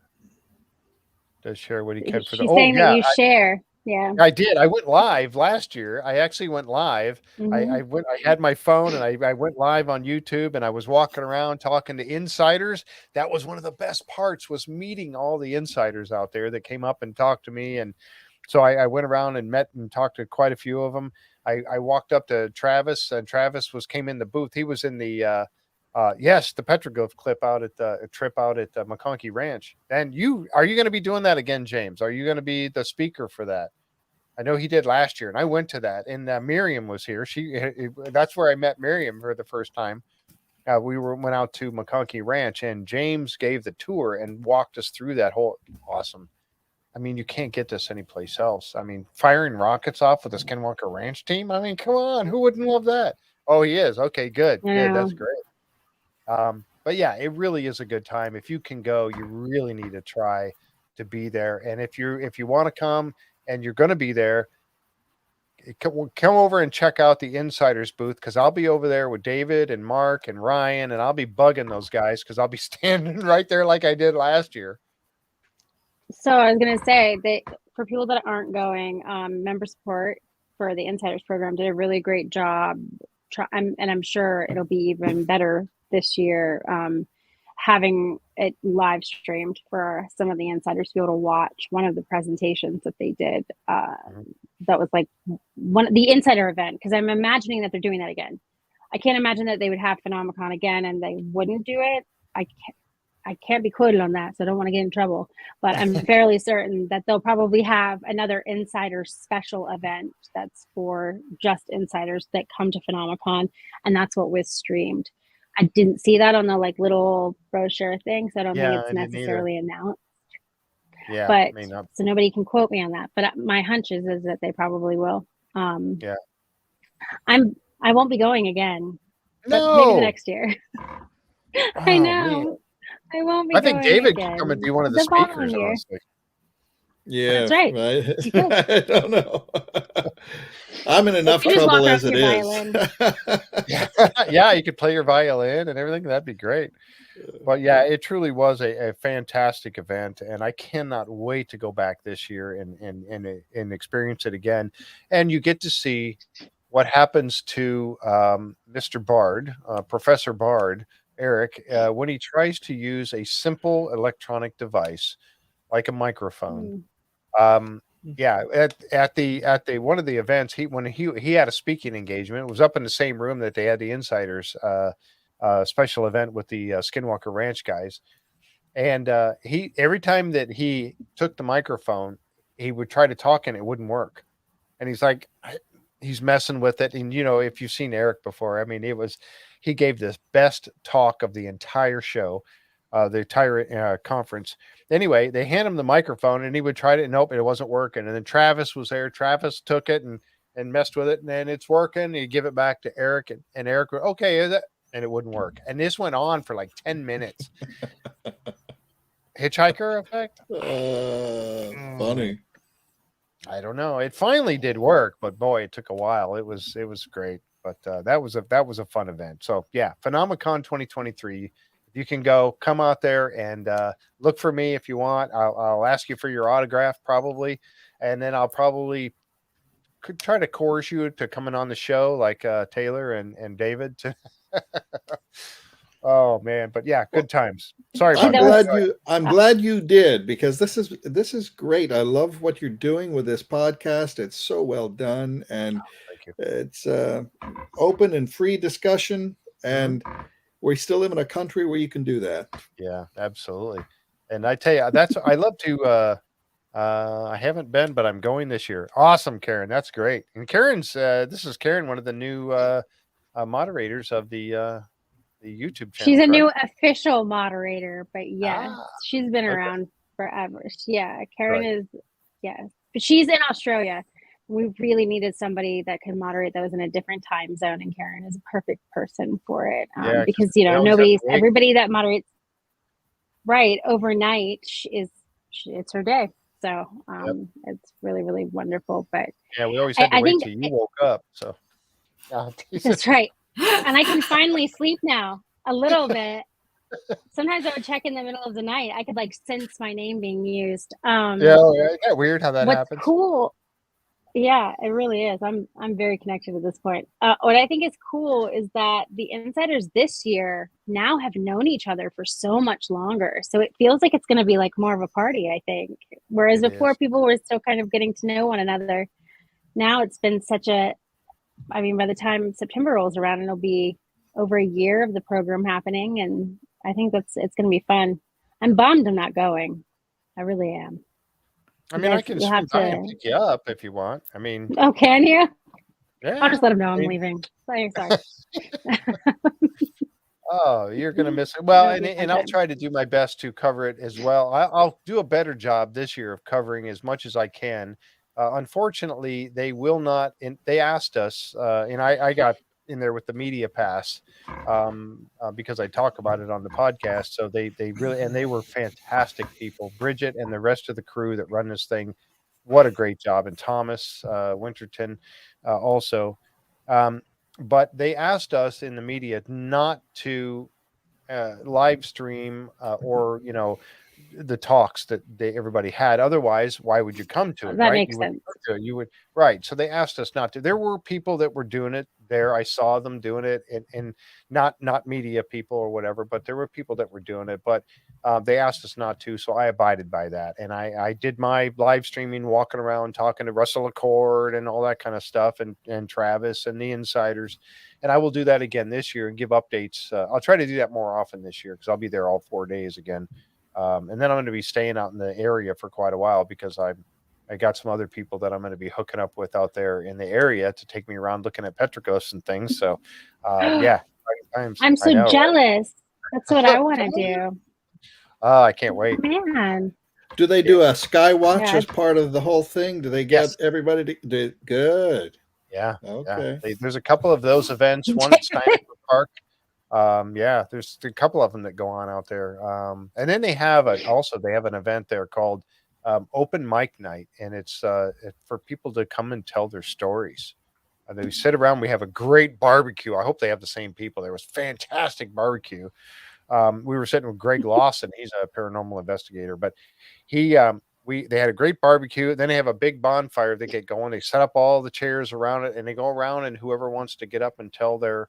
share what he can for the She's saying that yeah, you share. Yeah. I did. I went live last year. I actually went live. I Mhm. went. I had my phone and I went live on YouTube, and I was walking around talking to insiders. That was one of the best parts, was meeting all the insiders out there that came up and talked to me. And so I went around and met and talked to quite a few of them. I walked up to Travis, and Travis came in the booth. He was in the yes, the petroglyph clip out at the trip out at McConkey Ranch. And are you going to be doing that again, James? Are you going to be the speaker for that? I know he did last year, and I went to that. And Miriam was here. That's where I met Miriam for the first time. We went out to McConkey Ranch, and James gave the tour and walked us through that whole awesome. I mean, you can't get this anyplace else. I mean, firing rockets off with the Skinwalker Ranch team. I mean, come on, who wouldn't love that? Oh, he is. Okay, good. Good. That's great. But yeah, it really is a good time. If you can go, you really need to try to be there. And if you want to come and you're going to be there, come over and check out the Insiders booth, because I'll be over there with David and Mark and Ryan, and I'll be bugging those guys because I'll be standing right there like I did last year. So I was going to say that for people that aren't going, member support for the Insiders program did a really great job. And I'm sure it'll be even better this year, having it live streamed for some of the insiders to be able to watch one of the presentations that they did. That was like the insider event, because I'm imagining that they're doing that again. I can't imagine that they would have Phenomicon again and they wouldn't do it. I can't be quoted on that, so I don't want to get in trouble. But I'm fairly certain that they'll probably have another insider special event that's for just insiders that come to Phenomicon, and that's what was streamed. I didn't see that on the little brochure thing, so I don't think it's necessarily announced. Yeah, but so nobody can quote me on that. But my hunch is that they probably will. Yeah, I won't be going again. No, but maybe the next year. I know. Man. I won't be. I think David again. can come and be one of the speakers. Honestly. Yeah, that's right. I don't know. I'm in enough trouble as it is. Yeah, you could play your violin and everything. That'd be great. But yeah, it truly was a fantastic event, and I cannot wait to go back this year and experience it again. And you get to see what happens to Mr. Bard, Professor Bard, Eric, when he tries to use a simple electronic device like a microphone. Yeah, at the one of the events, when he had a speaking engagement, it was up in the same room that they had the Insiders special event with the Skinwalker Ranch guys. And he, every time that he took the microphone, he would try to talk and it wouldn't work. And he's like, he's messing with it. And if you've seen Eric before, I mean, he gave the best talk of the entire show, the entire conference. Anyway, they hand him the microphone and he would try to, and nope, it wasn't working. And then Travis was there. Travis took it and messed with it, and then it's working. He'd give it back to Eric, and Eric would, okay, and it wouldn't work. And this went on for like 10 minutes. Hitchhiker effect? Funny. I don't know. It finally did work, but boy, it took a while. It was great. But that was a fun event. So yeah, Phenomicon 2023. If you can come out there and look for me if you want. I'll ask you for your autograph probably, and then I'll probably could try to coerce you to coming on the show like Taylor and David. Oh man, but yeah, good times. Sorry about that. I'm glad you did, because this is great. I love what you're doing with this podcast. It's so well done, and Thank you. it's open and free discussion, and we still live in a country where you can do that. Yeah, absolutely. And I tell you, I love to I haven't been, but I'm going this year. Awesome, Karen. That's great. And Karen's this is Karen, one of the new moderators of the YouTube channel. She's a new official moderator, but yes, she's been around forever. Yeah, Karen is, yes. But she's in Australia. We really needed somebody that could moderate those in a different time zone, and Karen is a perfect person for it. Because, everybody that moderates overnight it's her day. So it's really, really wonderful. But yeah, we always had to wait till you woke up. So that's right. And I can finally sleep now a little bit. Sometimes I would check in the middle of the night. I could sense my name being used. Yeah, weird how that happens. What's cool? Yeah, it really is. I'm very connected at this point. What I think is cool is that the insiders this year now have known each other for so much longer. So it feels like it's going to be more of a party, I think. Whereas before, people were still kind of getting to know one another. Now it's been by the time September rolls around, it'll be over a year of the program happening. And I think it's going to be fun. I'm bummed I'm not going. I really am. I mean, I can swing by and pick you up if you want. I mean, oh, can you? Yeah. I'll just let them know I'm leaving. Sorry. Oh, you're gonna miss it. Well, and I'll try to do my best to cover it as well. I'll do a better job this year of covering as much as I can. Unfortunately, they will not. And they asked us, and I got in there with the media pass because I talk about it on the podcast. So they really, and they were fantastic people. Bridget and the rest of the crew that run this thing, what a great job. And Thomas Winterton also. But they asked us in the media not to live stream or, the talks that everybody had. Otherwise, why would you come to it? That right? makes sense. You would, right. So they asked us not to. There were people that were doing it there. I saw them doing it, and not media people or whatever, but there were people that were doing it. But they asked us not to, so I abided by that. And I did my live streaming, walking around, talking to Russell Accord and all that kind of stuff, and Travis and the insiders. And I will do that again this year and give updates. I'll try to do that more often this year because I'll be there all 4 days again. And then I'm going to be staying out in the area for quite a while because I got some other people that I'm going to be hooking up with out there in the area to take me around looking at petroglyphs and things. So, yeah. I'm so jealous. Right? That's what I want to do. Oh, I can't wait. Man. Do they do a sky watch as part of the whole thing? Do they get everybody to do good? Yeah. Okay. Yeah. There's a couple of those events. One at Skinwalker Park. There's a couple of them that go on out there. And then they have an event there called Open Mic Night, and it's for people to come and tell their stories. And they sit around. We have a great barbecue. I hope they have the same people. There was fantastic barbecue. We were sitting with Greg Lawson. He's a paranormal investigator, but they had a great barbecue. Then they have a big bonfire they get going. They set up all the chairs around it, and they go around, and whoever wants to get up and tell their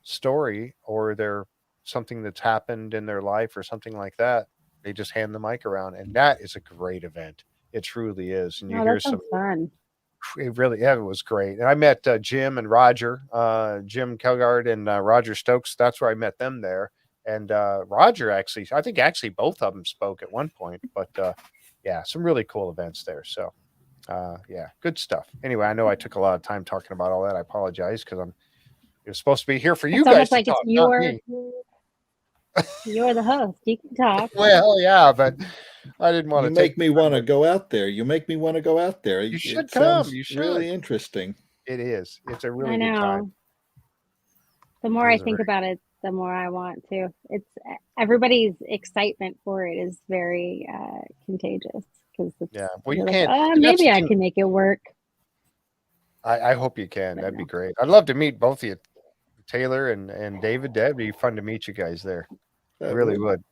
story or their something that's happened in their life or something like that, they just hand the mic around, and that is a great event. It truly is. And you hear some fun. It was great. And I met Jim and Roger, Jim Kelgard and Roger Stokes. That's where I met them there. And Roger I think both of them spoke at one point, but some really cool events there. So good stuff. Anyway, I know I took a lot of time talking about all that. I apologize because you're supposed to be here for you guys to talk, not me. You're the host. You can talk. Well, yeah, but I didn't want to make me want to go out there. You make me want to go out there. You should come. You should. Really interesting. It is. It's a really good time. The more I think about it, the more I want to. It's everybody's excitement for it is very contagious because well, you can't. Maybe I can make it work. I hope you can. That'd be great. I'd love to meet both of you, Taylor and David. That'd be fun to meet you guys there. I really would.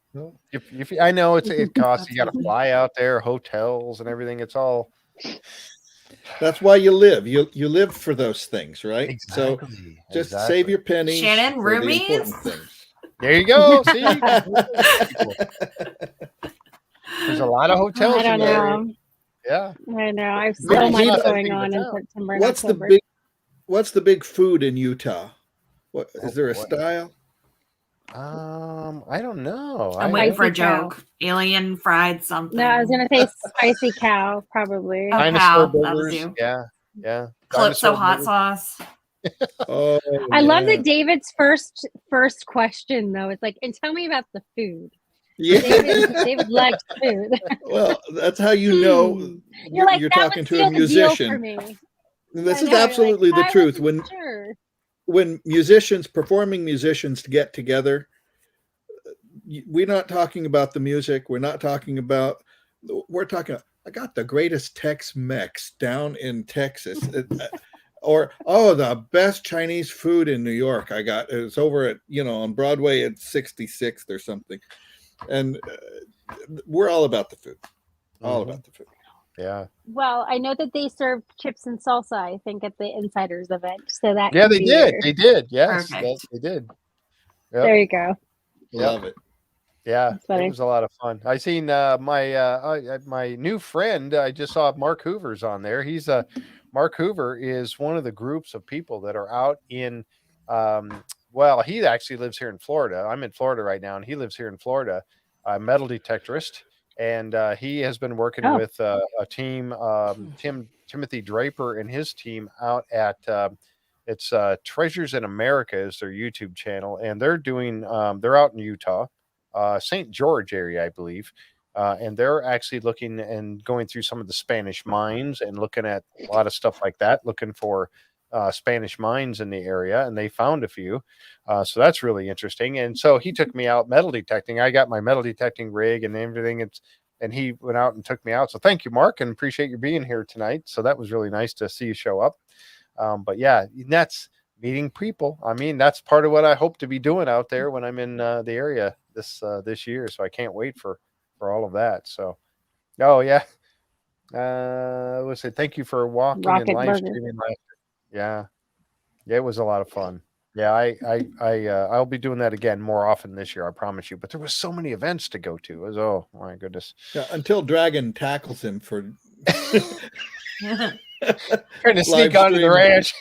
If I know it costs, you got to fly out there, hotels and everything. It's all. That's why you live. You live for those things, right? Exactly. So just save your pennies Shannon, for the roomies? important things. There you go. See, there's a lot of hotels. I don't in there. know. Yeah, I know. I have Maybe so he's much not going big of a on in town. September and What's October. the big food in Utah? What is there a boy. style? I don't know. I'm waiting for a Spicy cow. joke. Alien fried something. No, I was gonna say spicy cow, probably. Oh, Dinosaur cow. That was burgers. you. Yeah. Calypso Dinosaur hot burgers. sauce. Oh, I love yeah. that David's first question though. It's like, and tell me about the food. Yeah. David likes food. Well, that's how you know You're like, you're that talking would to seal a the deal for musician. me. This I is know, you're absolutely like, the I truth. wasn't sure. When performing musicians get together, we're not talking about the music. We're talking, I got the greatest Tex-Mex down in Texas. Or, the best Chinese food in New York. It's over at, on Broadway at 66th or something. And we're all about the food. All about the food. Yeah. Well, I know that they served chips and salsa, I think, at the Insiders event. So that Yeah, could they be did. your- They did. Yes, Perfect. they did. Yep. There you go. Love it. Yeah, That's funny. it was a lot of fun. I seen my new friend. I just saw Mark Hoover's on there. Mark Hoover is one of the groups of people that are out in. Well, he actually lives here in Florida. I'm in Florida right now, and he lives here in Florida. Metal detectorist, and he has been working with a team. Timothy Draper and his team out at. It's Treasures in America is their YouTube channel, and they're doing. They're out in Utah. St. George area, I believe. And they're actually looking and going through some of the Spanish mines and looking at a lot of stuff like that, looking for Spanish mines in the area. And they found a few. So that's really interesting. And so he took me out metal detecting. I got my metal detecting rig and everything. And he went out and took me out. So thank you, Mark, and appreciate you being here tonight. So that was really nice to see you show up. But yeah, that's meeting people. I mean, that's part of what I hope to be doing out there when I'm in the area this year. So I can't wait for all of that. So, yeah. I would say thank you for walking Rocket and live burger. streaming. Yeah, it was a lot of fun. Yeah, I'll be doing that again more often this year. I promise you. But there was so many events to go to. It was, oh my goodness. Yeah, until Dragon tackles him for trying to sneak onto the ranch.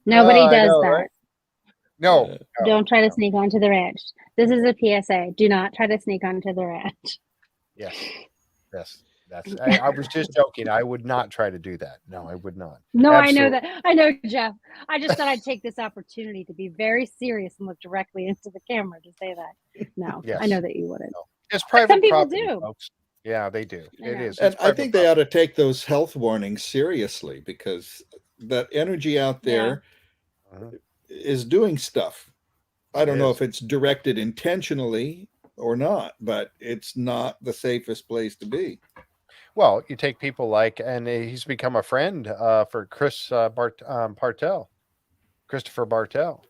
Nobody I does know, that. right? No, Don't try to sneak onto the ranch. This is a PSA. Do not try to sneak onto the ranch. Yes. I was just joking. I would not try to do that. No, I would not. No, Absolutely. I know that. I know, Jeff. I just thought I'd take this opportunity to be very serious and look directly into the camera to say that. No, Yes. I know that you wouldn't. No. It's private some people property, do. folks. Yeah, they do. I It know. is. And It's I think they private ought to take those health warnings seriously, because that energy out there is doing stuff. I don't know if it's directed intentionally or not, but it's not the safest place to be. Well, you take people like, and he's become a friend for Christopher Bartell.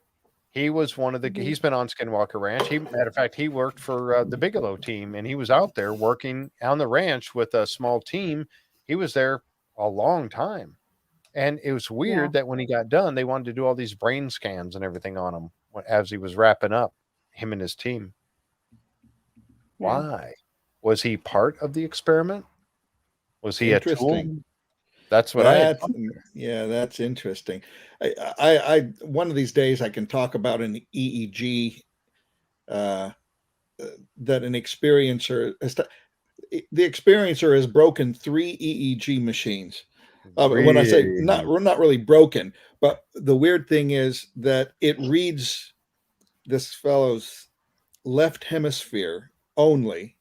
He was one of the. He's been on Skinwalker Ranch. Matter of fact, he worked for the Bigelow team, and he was out there working on the ranch with a small team. He was there a long time, and it was weird that when he got done, they wanted to do all these brain scans and everything on him as he was wrapping up, him and his team. Yeah. Why? Was he part of the experiment? Was he a tool? That's what that's interesting. I one of these days I can talk about an EEG that an experiencer the experiencer has broken 3 EEG machines. When I say we're not really broken, but the weird thing is that it reads this fellow's left hemisphere only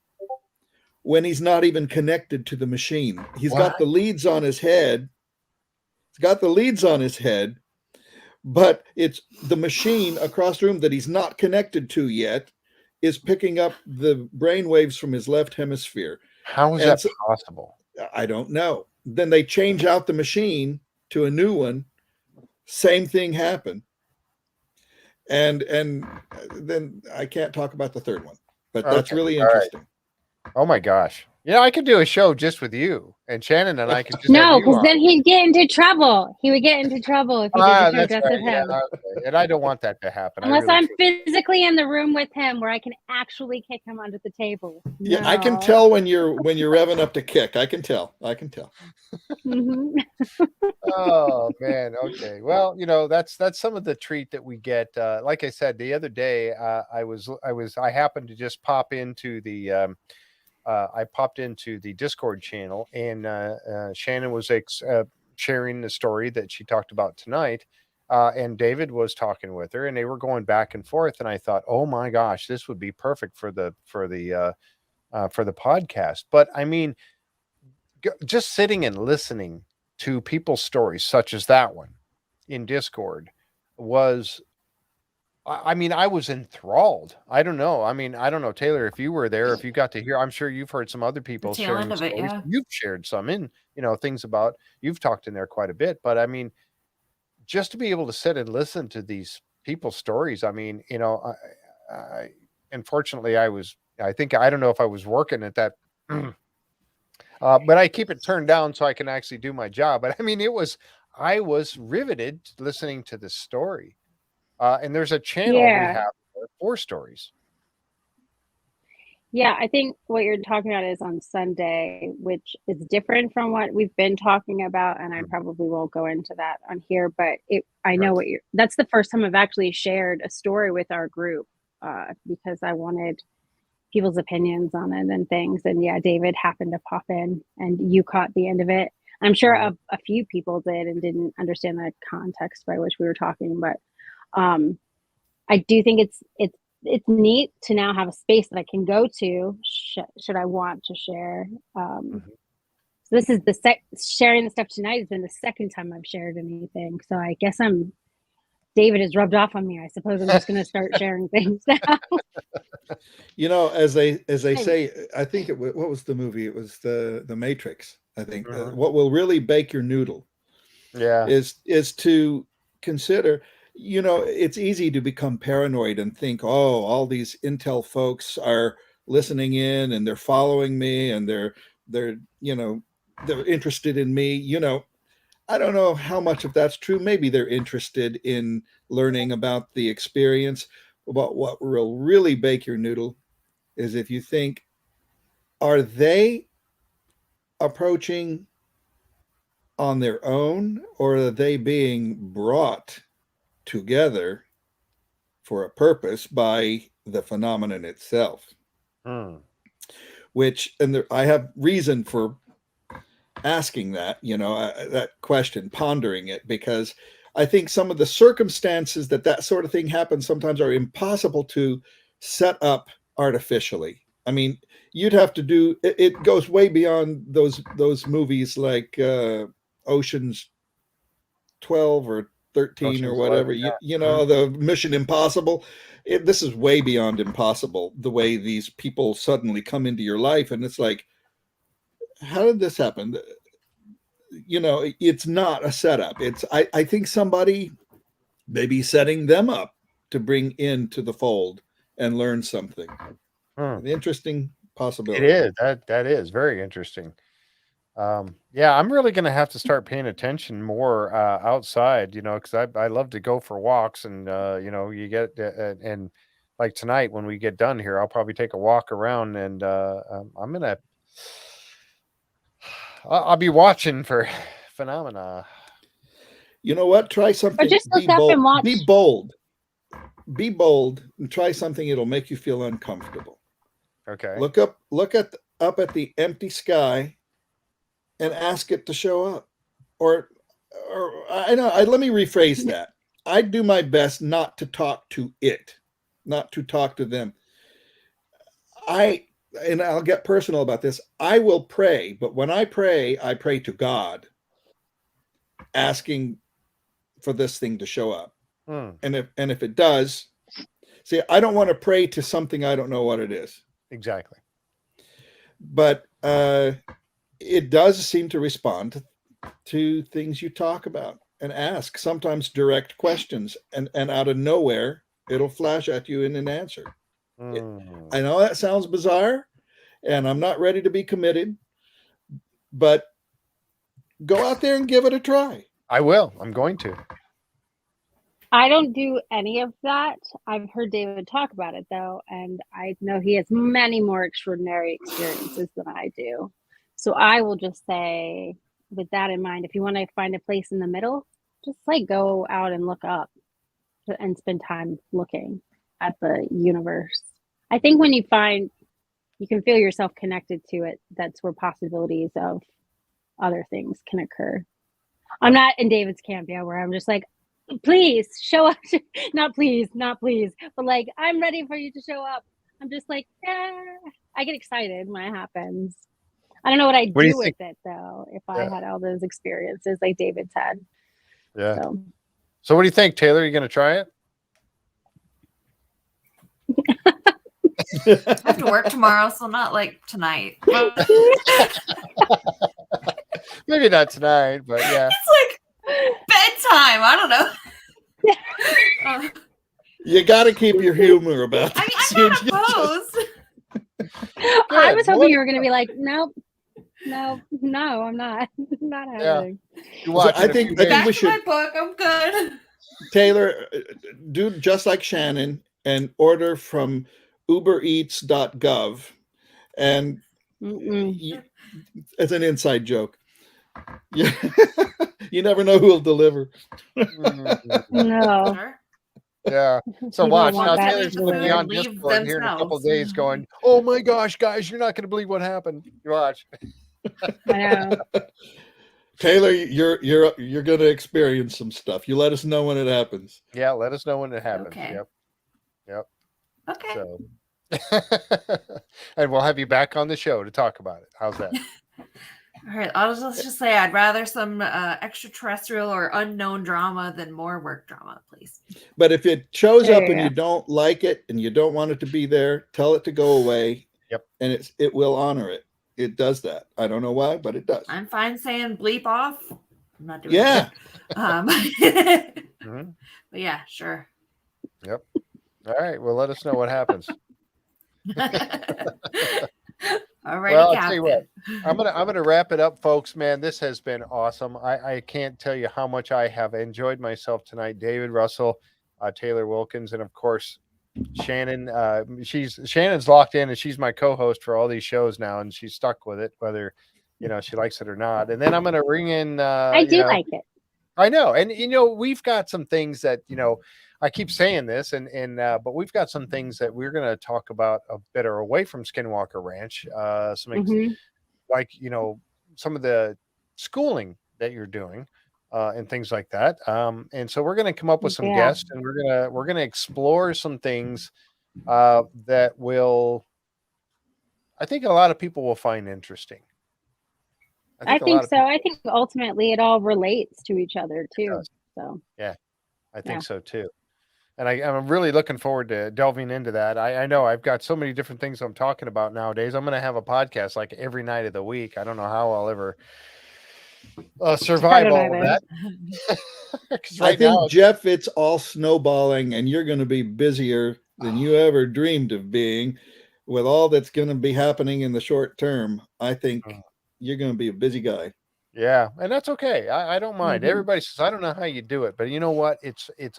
when he's not even connected to the machine. He's got the leads on his head. But it's the machine across the room that he's not connected to yet is picking up the brain waves from his left hemisphere. How is that possible? I don't know. Then they change out the machine to a new one. Same thing happened. and then I can't talk about the third one, but that's Okay. really All right. interesting. Oh my gosh. Yeah, I could do a show just with you and Shannon, and I could just have No, you because on. then he'd get into trouble. He would get into trouble if he did the show That's just right. with him. Yeah, okay. And I don't want that to happen. Unless I I'm really physically in the room with him where I can actually kick him under the table. Yeah, I can No. tell when you're revving up to kick. I can tell. Mhm. Oh man. Okay. Well, that's some of the treat that we get. Like I said the other day, I happened to just pop into the I popped into the Discord channel, and Shannon was sharing the story that she talked about tonight, and David was talking with her, and they were going back and forth. And I thought, oh my gosh, this would be perfect for the podcast. But I mean, just sitting and listening to people's stories, such as that one in Discord, was. I mean, I was enthralled. I don't know. I mean, I don't know, Taylor, if you were there, if you got to hear, I'm sure you've heard some other people tail sharing end of it, stories. yeah. You've shared some things about, you've talked in there quite a bit, but I mean, just to be able to sit and listen to these people's stories. I mean, unfortunately I don't know if I was working at that, but I keep it turned down so I can actually do my job. But I mean, I was riveted listening to this story. And there's a channel we Yeah. have for stories. Yeah, I think what you're talking about is on Sunday, which is different from what we've been talking about, and I probably won't go into that on here, but I know that's the first time I've actually shared a story with our group, because I wanted people's opinions on it and things. And yeah, David happened to pop in and you caught the end of it. I'm sure a few people did and didn't understand the context by which we were talking, but I do think it's neat to now have a space that I can go to should I want to share. So this is sharing the stuff tonight has been the second time I've shared anything. So I guess David has rubbed off on me. I suppose I'm just going to start sharing things now. As they say, I think what was the movie? It was the Matrix. I think what will really bake your noodle, is to consider. It's easy to become paranoid and think, oh, all these intel folks are listening in and they're following me and they're interested in me. I don't know how much of that's true. Maybe they're interested in learning about the experience. But what will really bake your noodle is if you think, are they approaching on their own, or are they being brought together for a purpose by the phenomenon itself? I have reason for asking that, that question, pondering it, because I think some of the circumstances that sort of thing happens sometimes are impossible to set up artificially. I mean, you'd have to do it goes way beyond those movies like Ocean's 12 or 13 Ocean's or whatever, 11, yeah. The Mission Impossible. This is way beyond impossible, the way these people suddenly come into your life. And it's like, how did this happen? It's not a setup. I think somebody may be setting them up to bring into the fold and learn something. An interesting possibility. It is. That is very interesting. Yeah, I'm really going to have to start paying attention more outside, because I love to go for walks, and you get and like tonight when we get done here, I'll probably take a walk around, and I'll be watching for phenomena. You know what? Try something. Or just look up and watch. Be bold. Be bold and try something. It'll make you feel uncomfortable. Okay. Look up at the empty sky and ask it to show up. Or let me rephrase that. I do my best not to talk to it, not to talk to them. And I'll get personal about this. I will pray, but when I pray to God, asking for this thing to show up. And if it does, see, I don't want to pray to something I don't know what it is. Exactly. But it does seem to respond to things you talk about and ask, sometimes direct questions, and out of nowhere It'll flash at you in an answer. Mm. I know that sounds bizarre, and I'm not ready to be committed, but go out there and give it a try. I will. I'm going to. I don't do any of that. I've heard David talk about it though, and I know he has many more extraordinary experiences than I do. So I will just say, with that in mind, if you want to find a place in the middle, just like go out and look up and spend time looking at the universe. I think when you find you can feel yourself connected to it, that's where possibilities of other things can occur. I'm not in David's camp yet where I'm just like, please show up. not please, but like, I'm ready for you to show up. I'm just like, I get excited when it happens. I don't know what I'd do with it though if I had all those experiences like David's had. Yeah. So what do you think, Taylor? Are you going to try it? I have to work tomorrow, so not like tonight. Maybe not tonight, but yeah. It's like bedtime. I don't know. You got to keep your humor about this. I'm not opposed. I was hoping you were going to be like, nope. No, I'm not. Not happening. Yeah. I think we should. My book. I'm good. Taylor, do just like Shannon and order from UberEats.gov, and it's an inside joke. You never know who will deliver. No. Yeah. So watch now. Taylor's going to be on Discord here in a couple of days, going, "Oh my gosh, guys, you're not going to believe what happened." You watch. I know. Taylor, you're going to experience some stuff. You let us know when it happens. Yeah, let us know when it happens. Okay. Yep. Okay. So, and we'll have you back on the show to talk about it. How's that? All right. Let's just say I'd rather some extraterrestrial or unknown drama than more work drama, please. But if it shows up and you don't like it and you don't want it to be there, tell it to go away. Yep. And it will honor it. It does that. I don't know why, but it does. I'm fine saying bleep off. I'm not doing it. But yeah, sure. Yep. All right. Well, let us know what happens. All right. Well, I'll tell you what. I'm gonna wrap it up, folks. Man, this has been awesome. I can't tell you how much I have enjoyed myself tonight. David Russell, Taylor Wilkins, and of course Shannon. Shannon's locked in, and she's my co-host for all these shows now, and she's stuck with it, whether she likes it or not. And then I'm gonna bring in. I do like it. I know, and we've got some things that I keep saying this, but we've got some things that we're going to talk about that are away from Skinwalker Ranch. Like some of the schooling that you're doing, and things like that. And so we're going to come up with some guests, and we're gonna explore some things that I think a lot of people will find interesting. I think so. I think ultimately it all relates to each other too. So yeah, I think so too. And I'm really looking forward to delving into that. I know I've got so many different things I'm talking about nowadays. I'm going to have a podcast like every night of the week. I don't know how I'll ever survive all of that. I think, Jeff, it's all snowballing, and you're going to be busier than you ever dreamed of being with all that's going to be happening in the short term. I think you're going to be a busy guy. Yeah, and that's okay. I don't mind. Everybody says, I don't know how you do it, but you know what?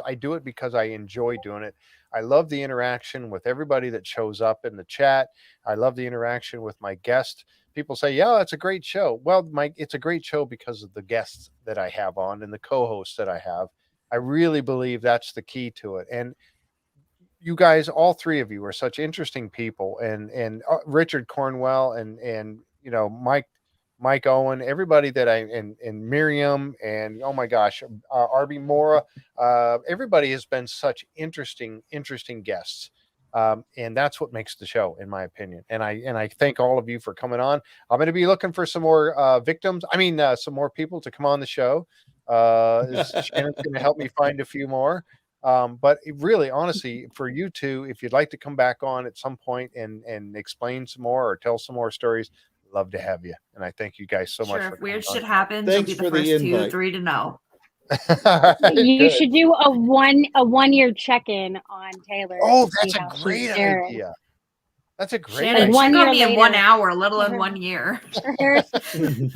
I do it because I enjoy doing it. I love the interaction with everybody that shows up in the chat. I love the interaction with my guest. People say, yeah, it's a great show. Well, it's a great show because of the guests that I have on and the co-hosts that I have. I really believe that's the key to it. And you guys, all three of you are such interesting people, and Richard Cornwell and Mike Owen, everybody that and Miriam, and oh my gosh, Arby Mora, everybody has been such interesting guests, and that's what makes the show, in my opinion. And I thank all of you for coming on. I'm going to be looking for some more some more people to come on the show. Shannon's going to help me find a few more. But really, honestly, for you two, if you'd like to come back on at some point and explain some more or tell some more stories, love to have you. And I thank you guys so much. If weird shit happens, Thanks you'll be the first 2-3 to know. You Good. should do a 1 year check-in on Taylor. Oh, to that's see a how she's great faring. idea. That's a great Shannon, idea. Like 1 check year on me in 1 later. hour, let alone 1 year. She's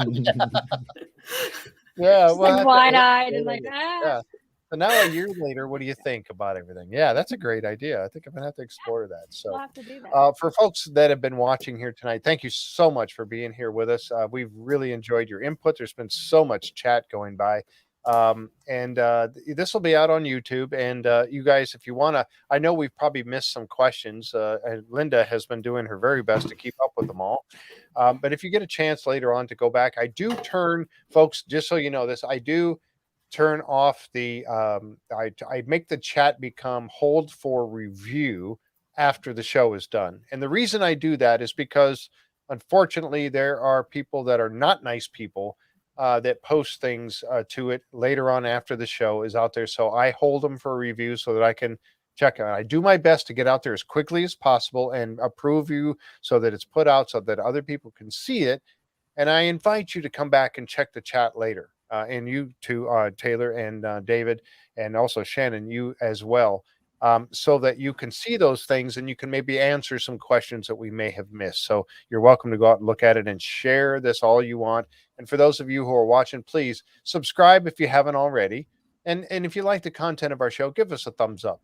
Yeah, well, like wide-eyed and like, yeah. So now a year later, what do you think about everything? Yeah, that's a great idea. I think I'm gonna have to explore that. we'll So, have to do that. for folks that have been watching here tonight, thank you so much for being here with us. We've really enjoyed your input. There's been so much chat going by. And this will be out on YouTube. And you guys, if you want to, I know we've probably missed some questions. And Linda has been doing her very best to keep up with them all. But if you get a chance later on to go back, I do turn, folks, just so you know this, I do turn off the, I make the chat become hold for review after the show is done. And the reason I do that is because unfortunately there are people that are not nice people that post things to it later on after the show is out there. So I hold them for review so that I can check out. I do my best to get out there as quickly as possible and approve you so that it's put out so that other people can see it. And I invite you to come back and check the chat later. And you too, Taylor and David, and also Shannon, you as well, so that you can see those things and you can maybe answer some questions that we may have missed. So you're welcome to go out and look at it and share this all you want. And for those of you who are watching, please subscribe if you haven't already. And if you like the content of our show, give us a thumbs up.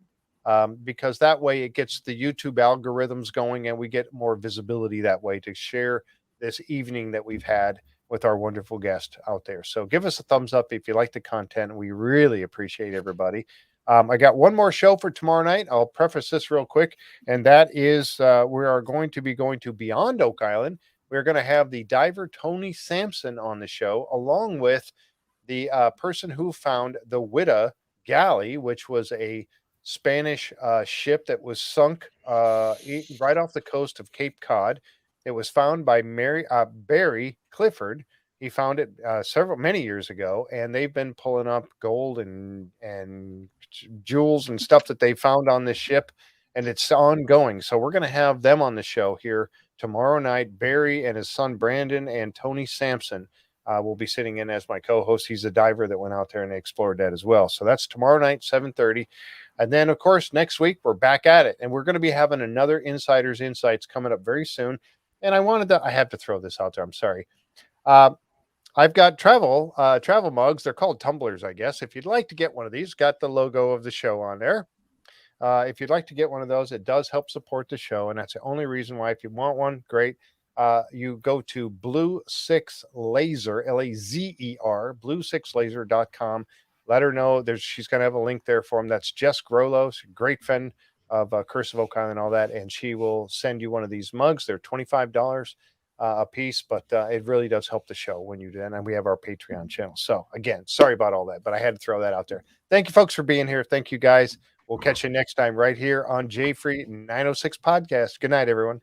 Because that way it gets the YouTube algorithms going and we get more visibility that way to share this evening that we've had with our wonderful guest out there. So give us a thumbs up if you like the content. We really appreciate everybody. I got one more show for tomorrow night. I'll preface this real quick, and that is we are going to be going to Beyond Oak Island. We're going to have the diver Tony Sampson on the show, along with the person who found the Uintah galley, which was a Spanish ship that was sunk right off the coast of Cape Cod. It was found by Barry Clifford. He found it many years ago, and they've been pulling up gold and jewels and stuff that they found on this ship, and it's ongoing. So we're going to have them on the show here tomorrow night. Barry and his son Brandon and Tony Sampson will be sitting in as my co-host. He's a diver that went out there and explored that as well. So that's tomorrow night, 7:30. And then, of course, next week we're back at it, and we're going to be having another Insider's Insights coming up very soon. And I have to throw this out there. I'm sorry. I've got travel mugs. They're called tumblers, I guess. If you'd like to get one of these, got the logo of the show on there. If you'd like to get one of those, it does help support the show. And that's the only reason why. If you want one, great. You go to Blue Six Laser, Lazer, blue6laser.com. Let her know she's going to have a link there for him. That's Jess Grolos, great friend of Curse of Oak Island and all that. And she will send you one of these mugs. They're $25 a piece, but it really does help the show when you do that. And we have our Patreon channel. So again, sorry about all that, but I had to throw that out there. Thank you folks for being here. Thank you guys. We'll catch you next time right here on JFree906 podcast. Good night, everyone.